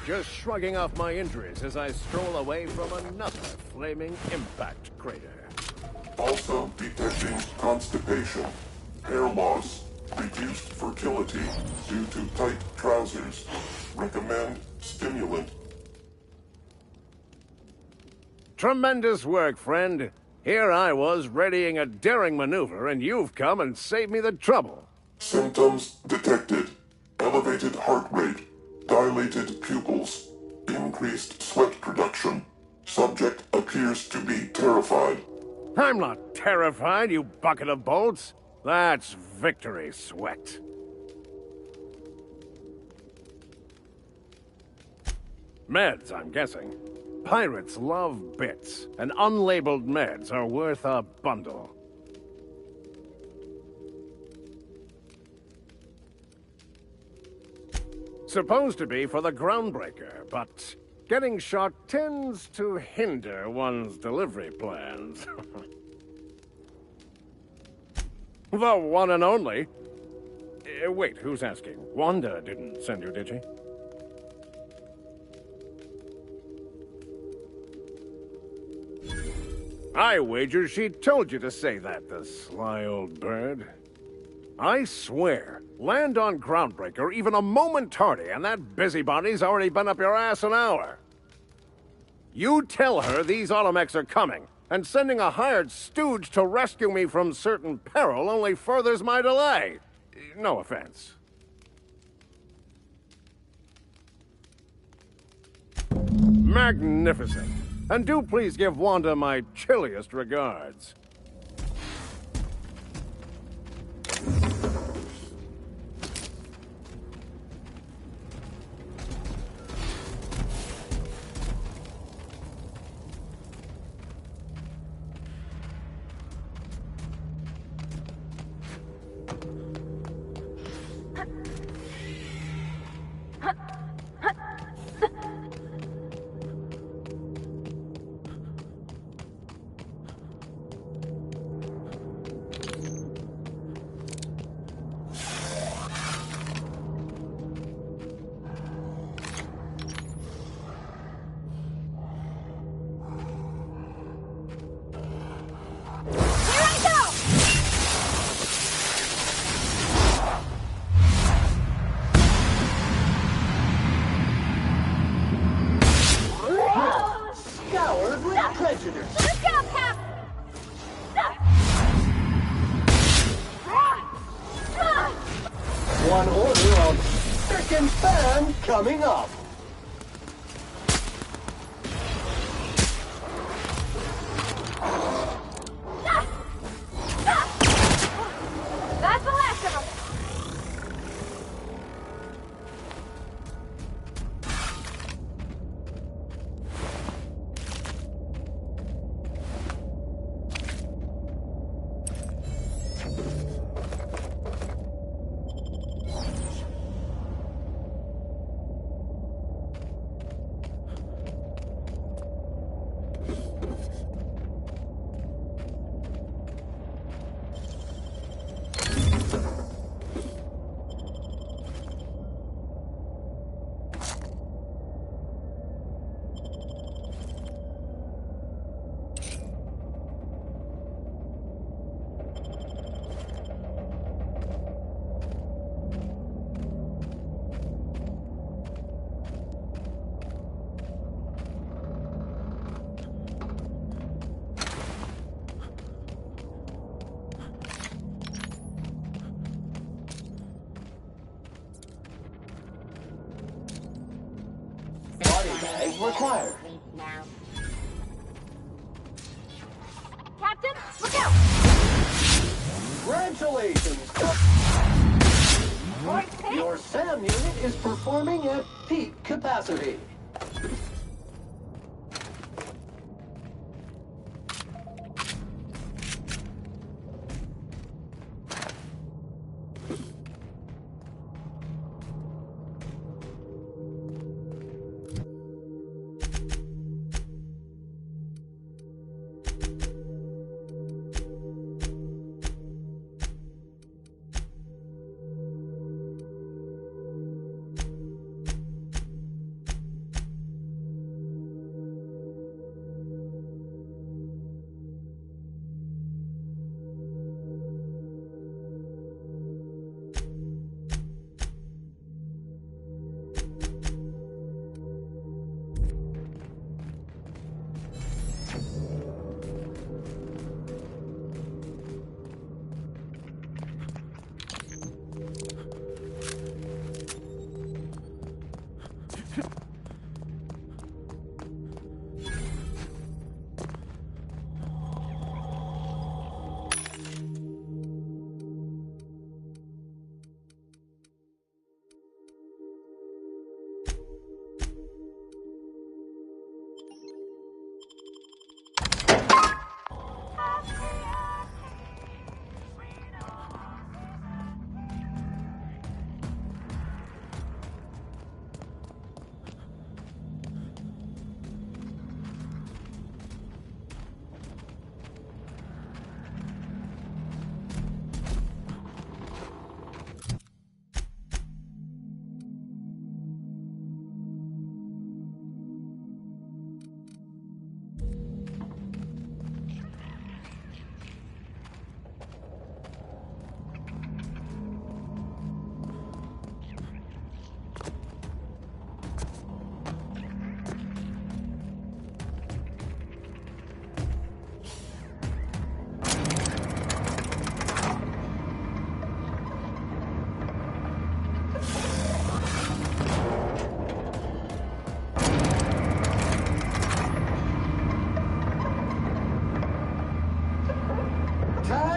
Just shrugging off my injuries as I stroll away from another flaming impact crater. Also detecting constipation, hair loss, reduced fertility due to tight trousers. Recommend stimulant. Tremendous work, friend. Here I was readying a daring maneuver, and you've come and saved me the trouble. Symptoms detected. Elevated heart rate, dilated pupils, increased sweat production. Subject appears to be terrified. I'm not terrified, you bucket of bolts. That's victory sweat. Meds, I'm guessing. Pirates love bits, and unlabeled meds are worth a bundle. Supposed to be for the groundbreaker, but getting shot tends to hinder one's delivery plans. The one and only. Wait, who's asking? Wanda didn't send you, did she? I wager she told you to say that, the sly old bird. I swear, land on Groundbreaker even a moment tardy, and that busybody's already been up your ass an hour. You tell her these automechs are coming, And sending a hired stooge to rescue me from certain peril only furthers my delay. No offense. Magnificent. And do please give Wanda my chilliest regards. Scoured with prejudice. Let's go, Cap! One order of frickin' fan coming up. That's the last of them! Body bag required. Captain, look out! Congratulations. Your SAM unit is performing at peak capacity.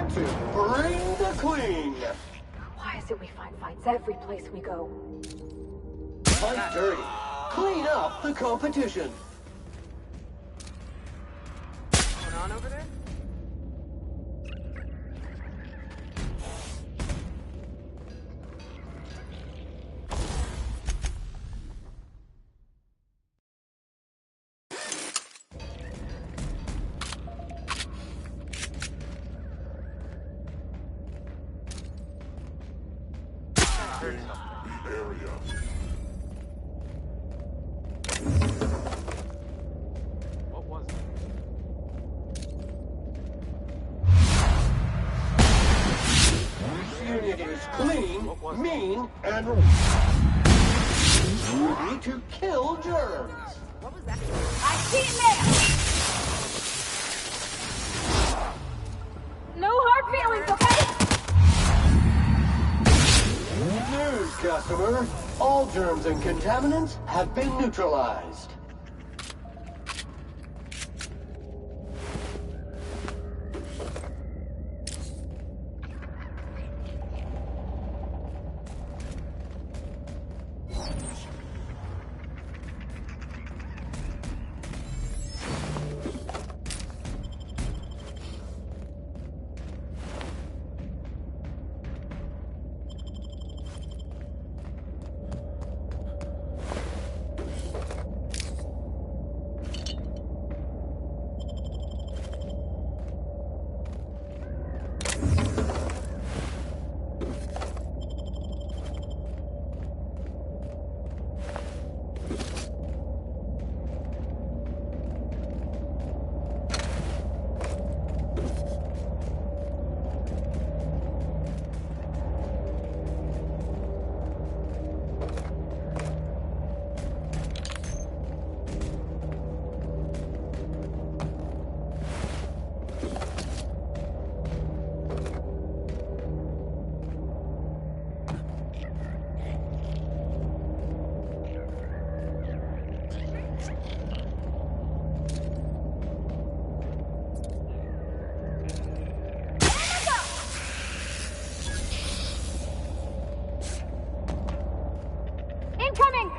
time to bring the queen. Why is it we find fights every place we go? Fight dirty. Clean up the competition. What's going on over there? What was it? This unit is clean, mean, and ready to kill germs. What was that? I see it now! No hard feelings, okay? News, customer. All germs and contaminants have been neutralized. Incoming!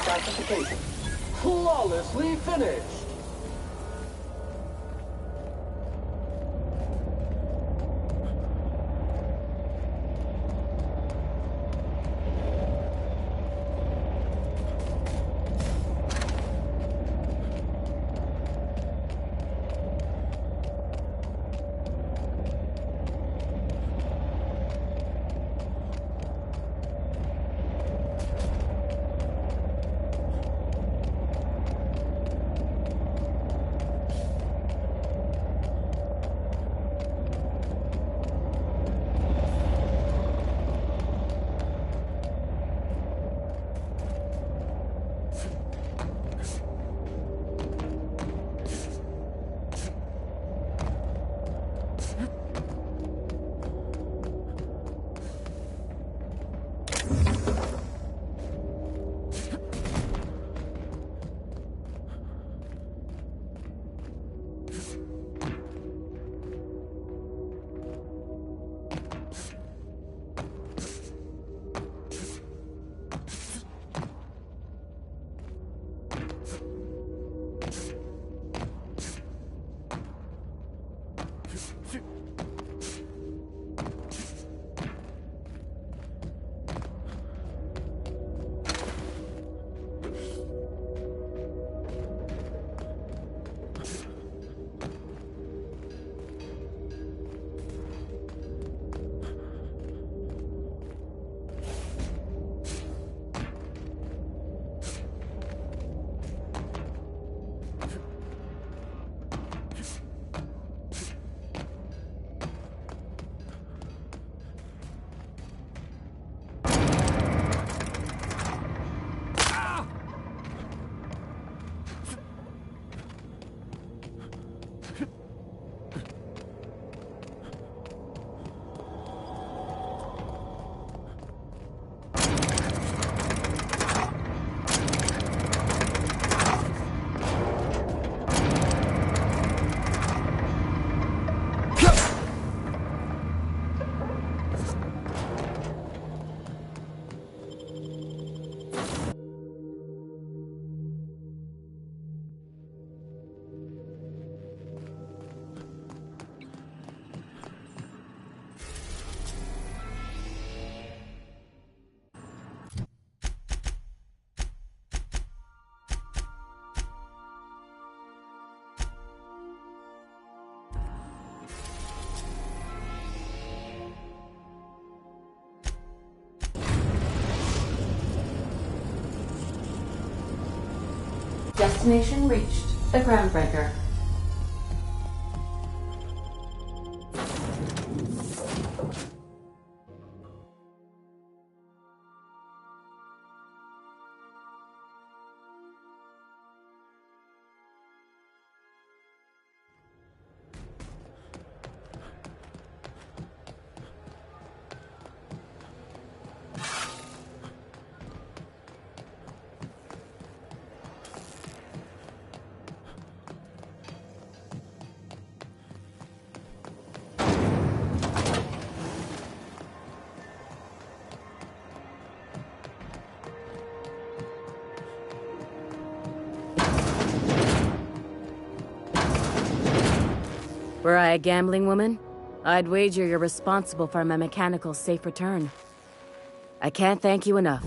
Classification. Flawlessly finished. Destination reached. The Groundbreaker. Were I a gambling woman, I'd wager you're responsible for my mechanical safe return. I can't thank you enough.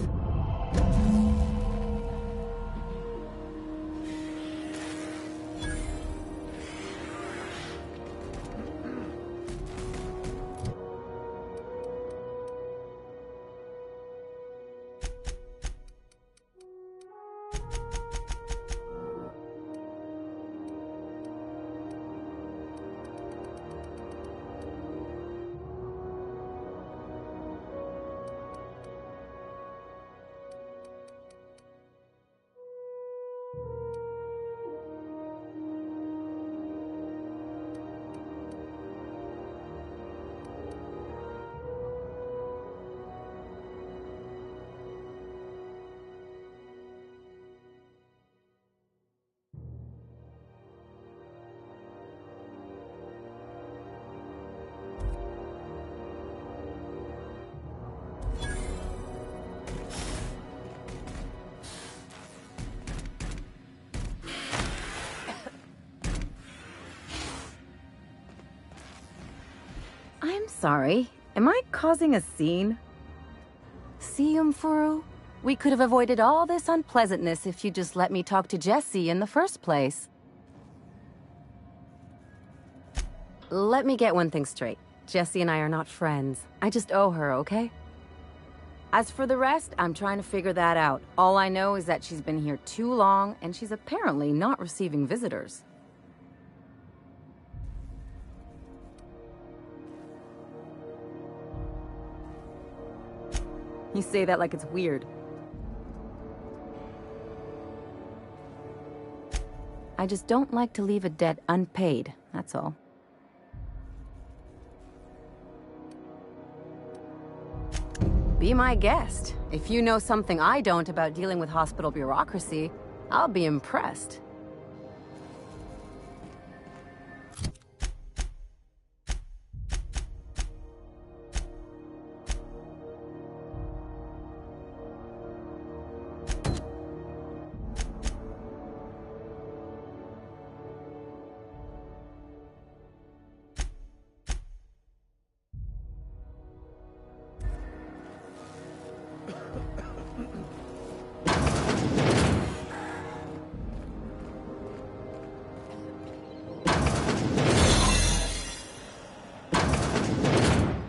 I'm sorry. Am I causing a scene? See, Furu? We could have avoided all this unpleasantness if you just let me talk to Jesse in the first place. Let me get one thing straight. Jesse and I are not friends. I just owe her, okay? As for the rest, I'm trying to figure that out. All I know is that she's been here too long, and she's apparently not receiving visitors. You say that like it's weird. I just don't like to leave a debt unpaid, that's all. Be my guest. If you know something I don't about dealing with hospital bureaucracy, I'll be impressed.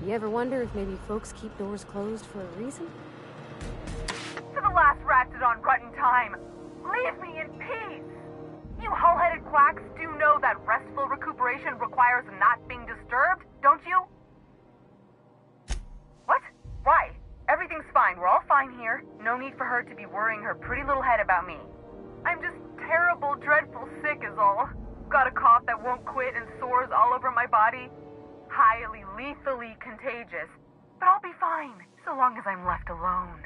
You ever wonder if maybe folks keep doors closed for a reason? For the last rat on rotten time, leave me in peace! You hull sick is all. Got a cough that won't quit and sores all over my body. Highly, lethally contagious. But I'll be fine, so long as I'm left alone.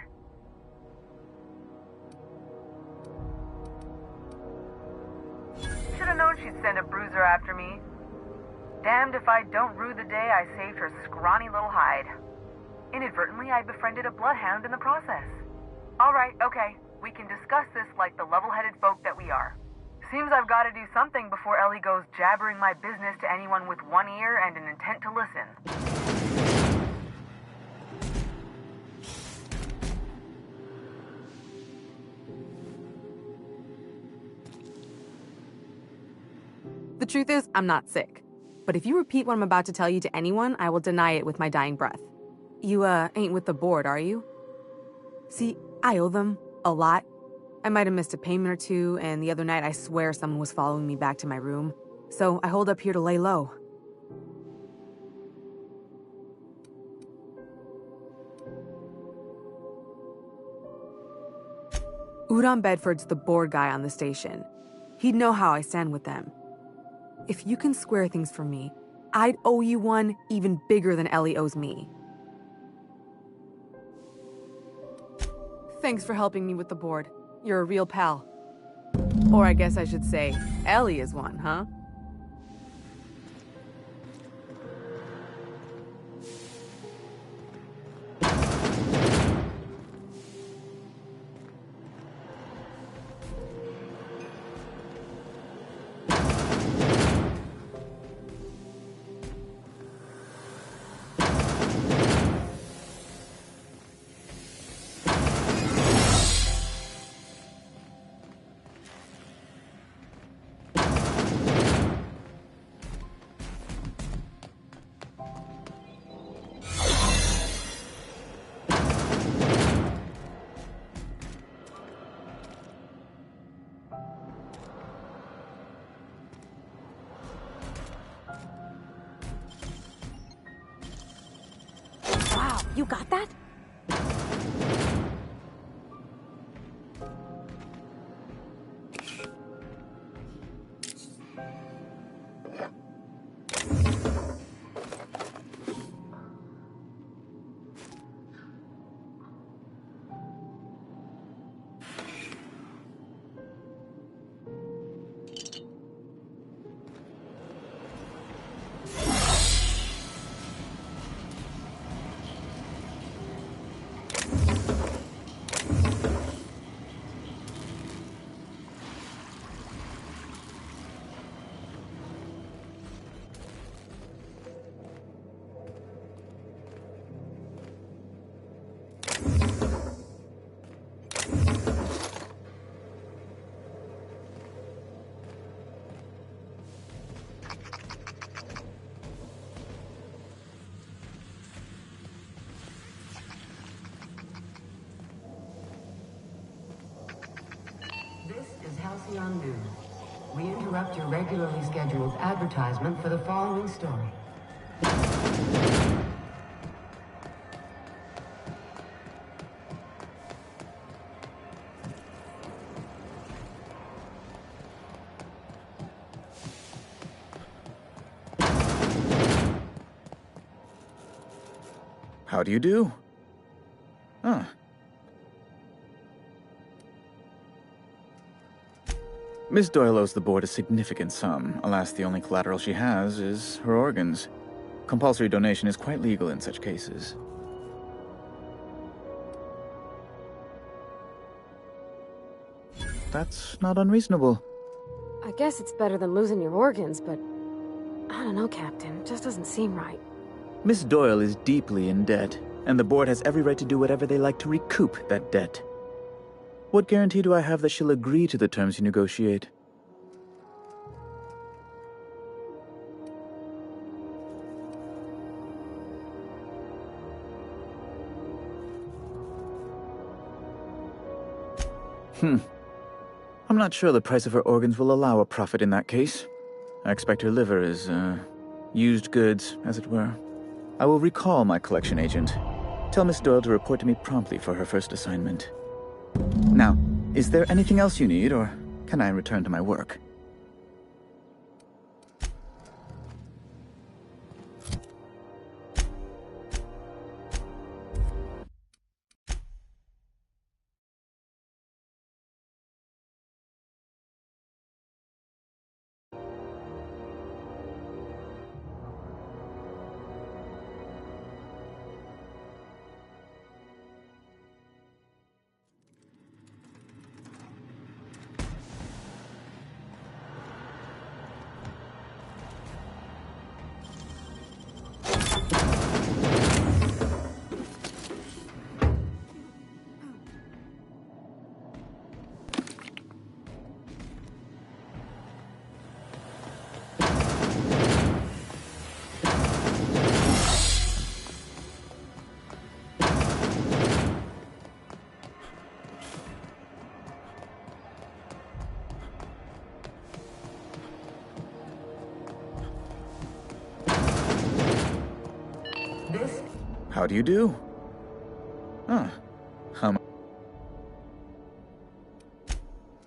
Should've known she'd send a bruiser after me. Damned if I don't rue the day I saved her scrawny little hide. Inadvertently, I befriended a bloodhound in the process. Alright, okay. We can discuss this like the level-headed folk that we are. Seems I've got to do something before Ellie goes jabbering my business to anyone with one ear and an intent to listen. The truth is, I'm not sick. But if you repeat what I'm about to tell you to anyone, I will deny it with my dying breath. You, ain't with the board, are you? See, I owe them a lot. I might have missed a payment or two, and the other night I swear someone was following me back to my room. So I hold up here to lay low. Udon Bedford's the board guy on the station. He'd know how I stand with them. If you can square things for me, I'd owe you one even bigger than Ellie owes me. Thanks for helping me with the board. You're a real pal. Or I guess I should say, Ellie is one, huh? Wow, you got that? Halcyon News. We interrupt your regularly scheduled advertisement for the following story. How do you do? Huh. Miss Doyle owes the board a significant sum. Alas, the only collateral she has is her organs. Compulsory donation is quite legal in such cases. That's not unreasonable. I guess it's better than losing your organs, but I don't know, Captain. It just doesn't seem right. Miss Doyle is deeply in debt, and the board has every right to do whatever they like to recoup that debt. What guarantee do I have that she'll agree to the terms you negotiate? I'm not sure the price of her organs will allow a profit in that case. I expect her liver is, used goods, as it were. I will recall my collection agent. Tell Miss Doyle to report to me promptly for her first assignment. Now, is there anything else you need, or can I return to my work? How do you do? Ah,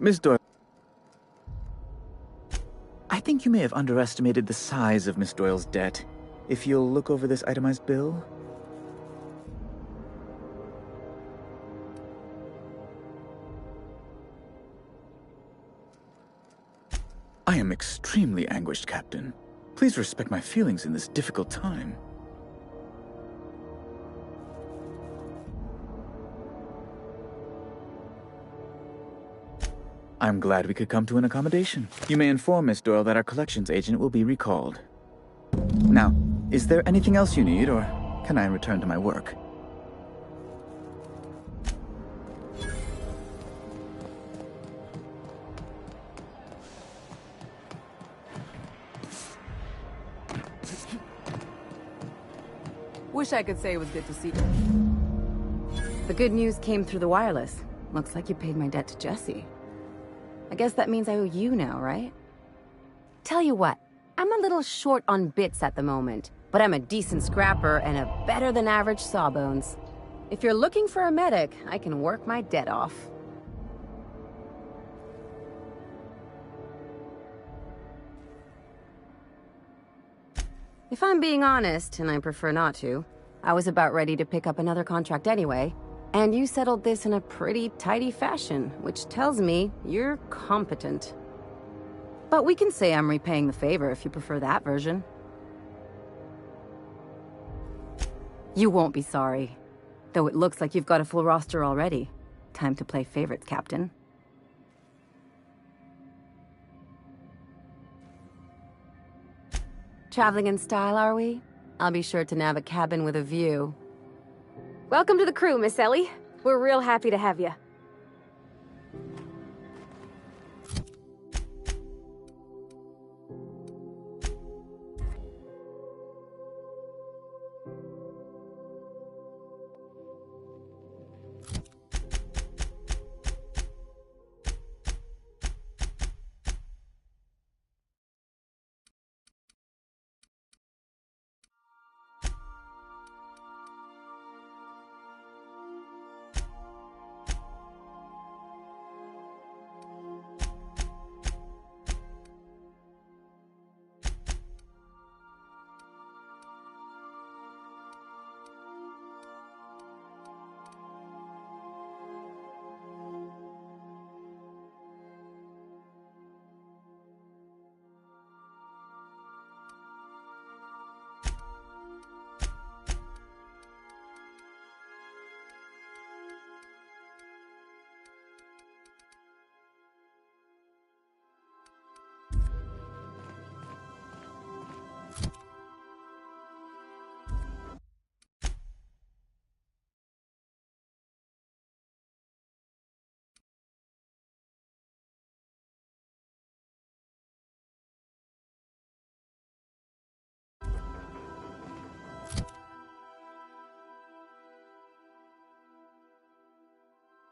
Miss Doyle. I think you may have underestimated the size of Miss Doyle's debt. If you'll look over this itemized bill. I am extremely anguished, Captain. Please respect my feelings in this difficult time. I'm glad we could come to an accommodation. You may inform Miss Doyle that our collections agent will be recalled. Now, is there anything else you need, or can I return to my work? Wish I could say it was good to see you. The good news came through the wireless. Looks like you paid my debt to Jesse. I guess that means I owe you now, right? Tell you what, I'm a little short on bits at the moment, but I'm a decent scrapper and a better-than-average sawbones. If you're looking for a medic, I can work my debt off. If I'm being honest, and I prefer not to, I was about ready to pick up another contract anyway, and you settled this in a pretty tidy fashion, which tells me you're competent. But we can say I'm repaying the favor if you prefer that version. You won't be sorry. Though it looks like you've got a full roster already. Time to play favorites, Captain. Traveling in style, are we? I'll be sure to nab a cabin with a view. Welcome to the crew, Miss Ellie. We're real happy to have you.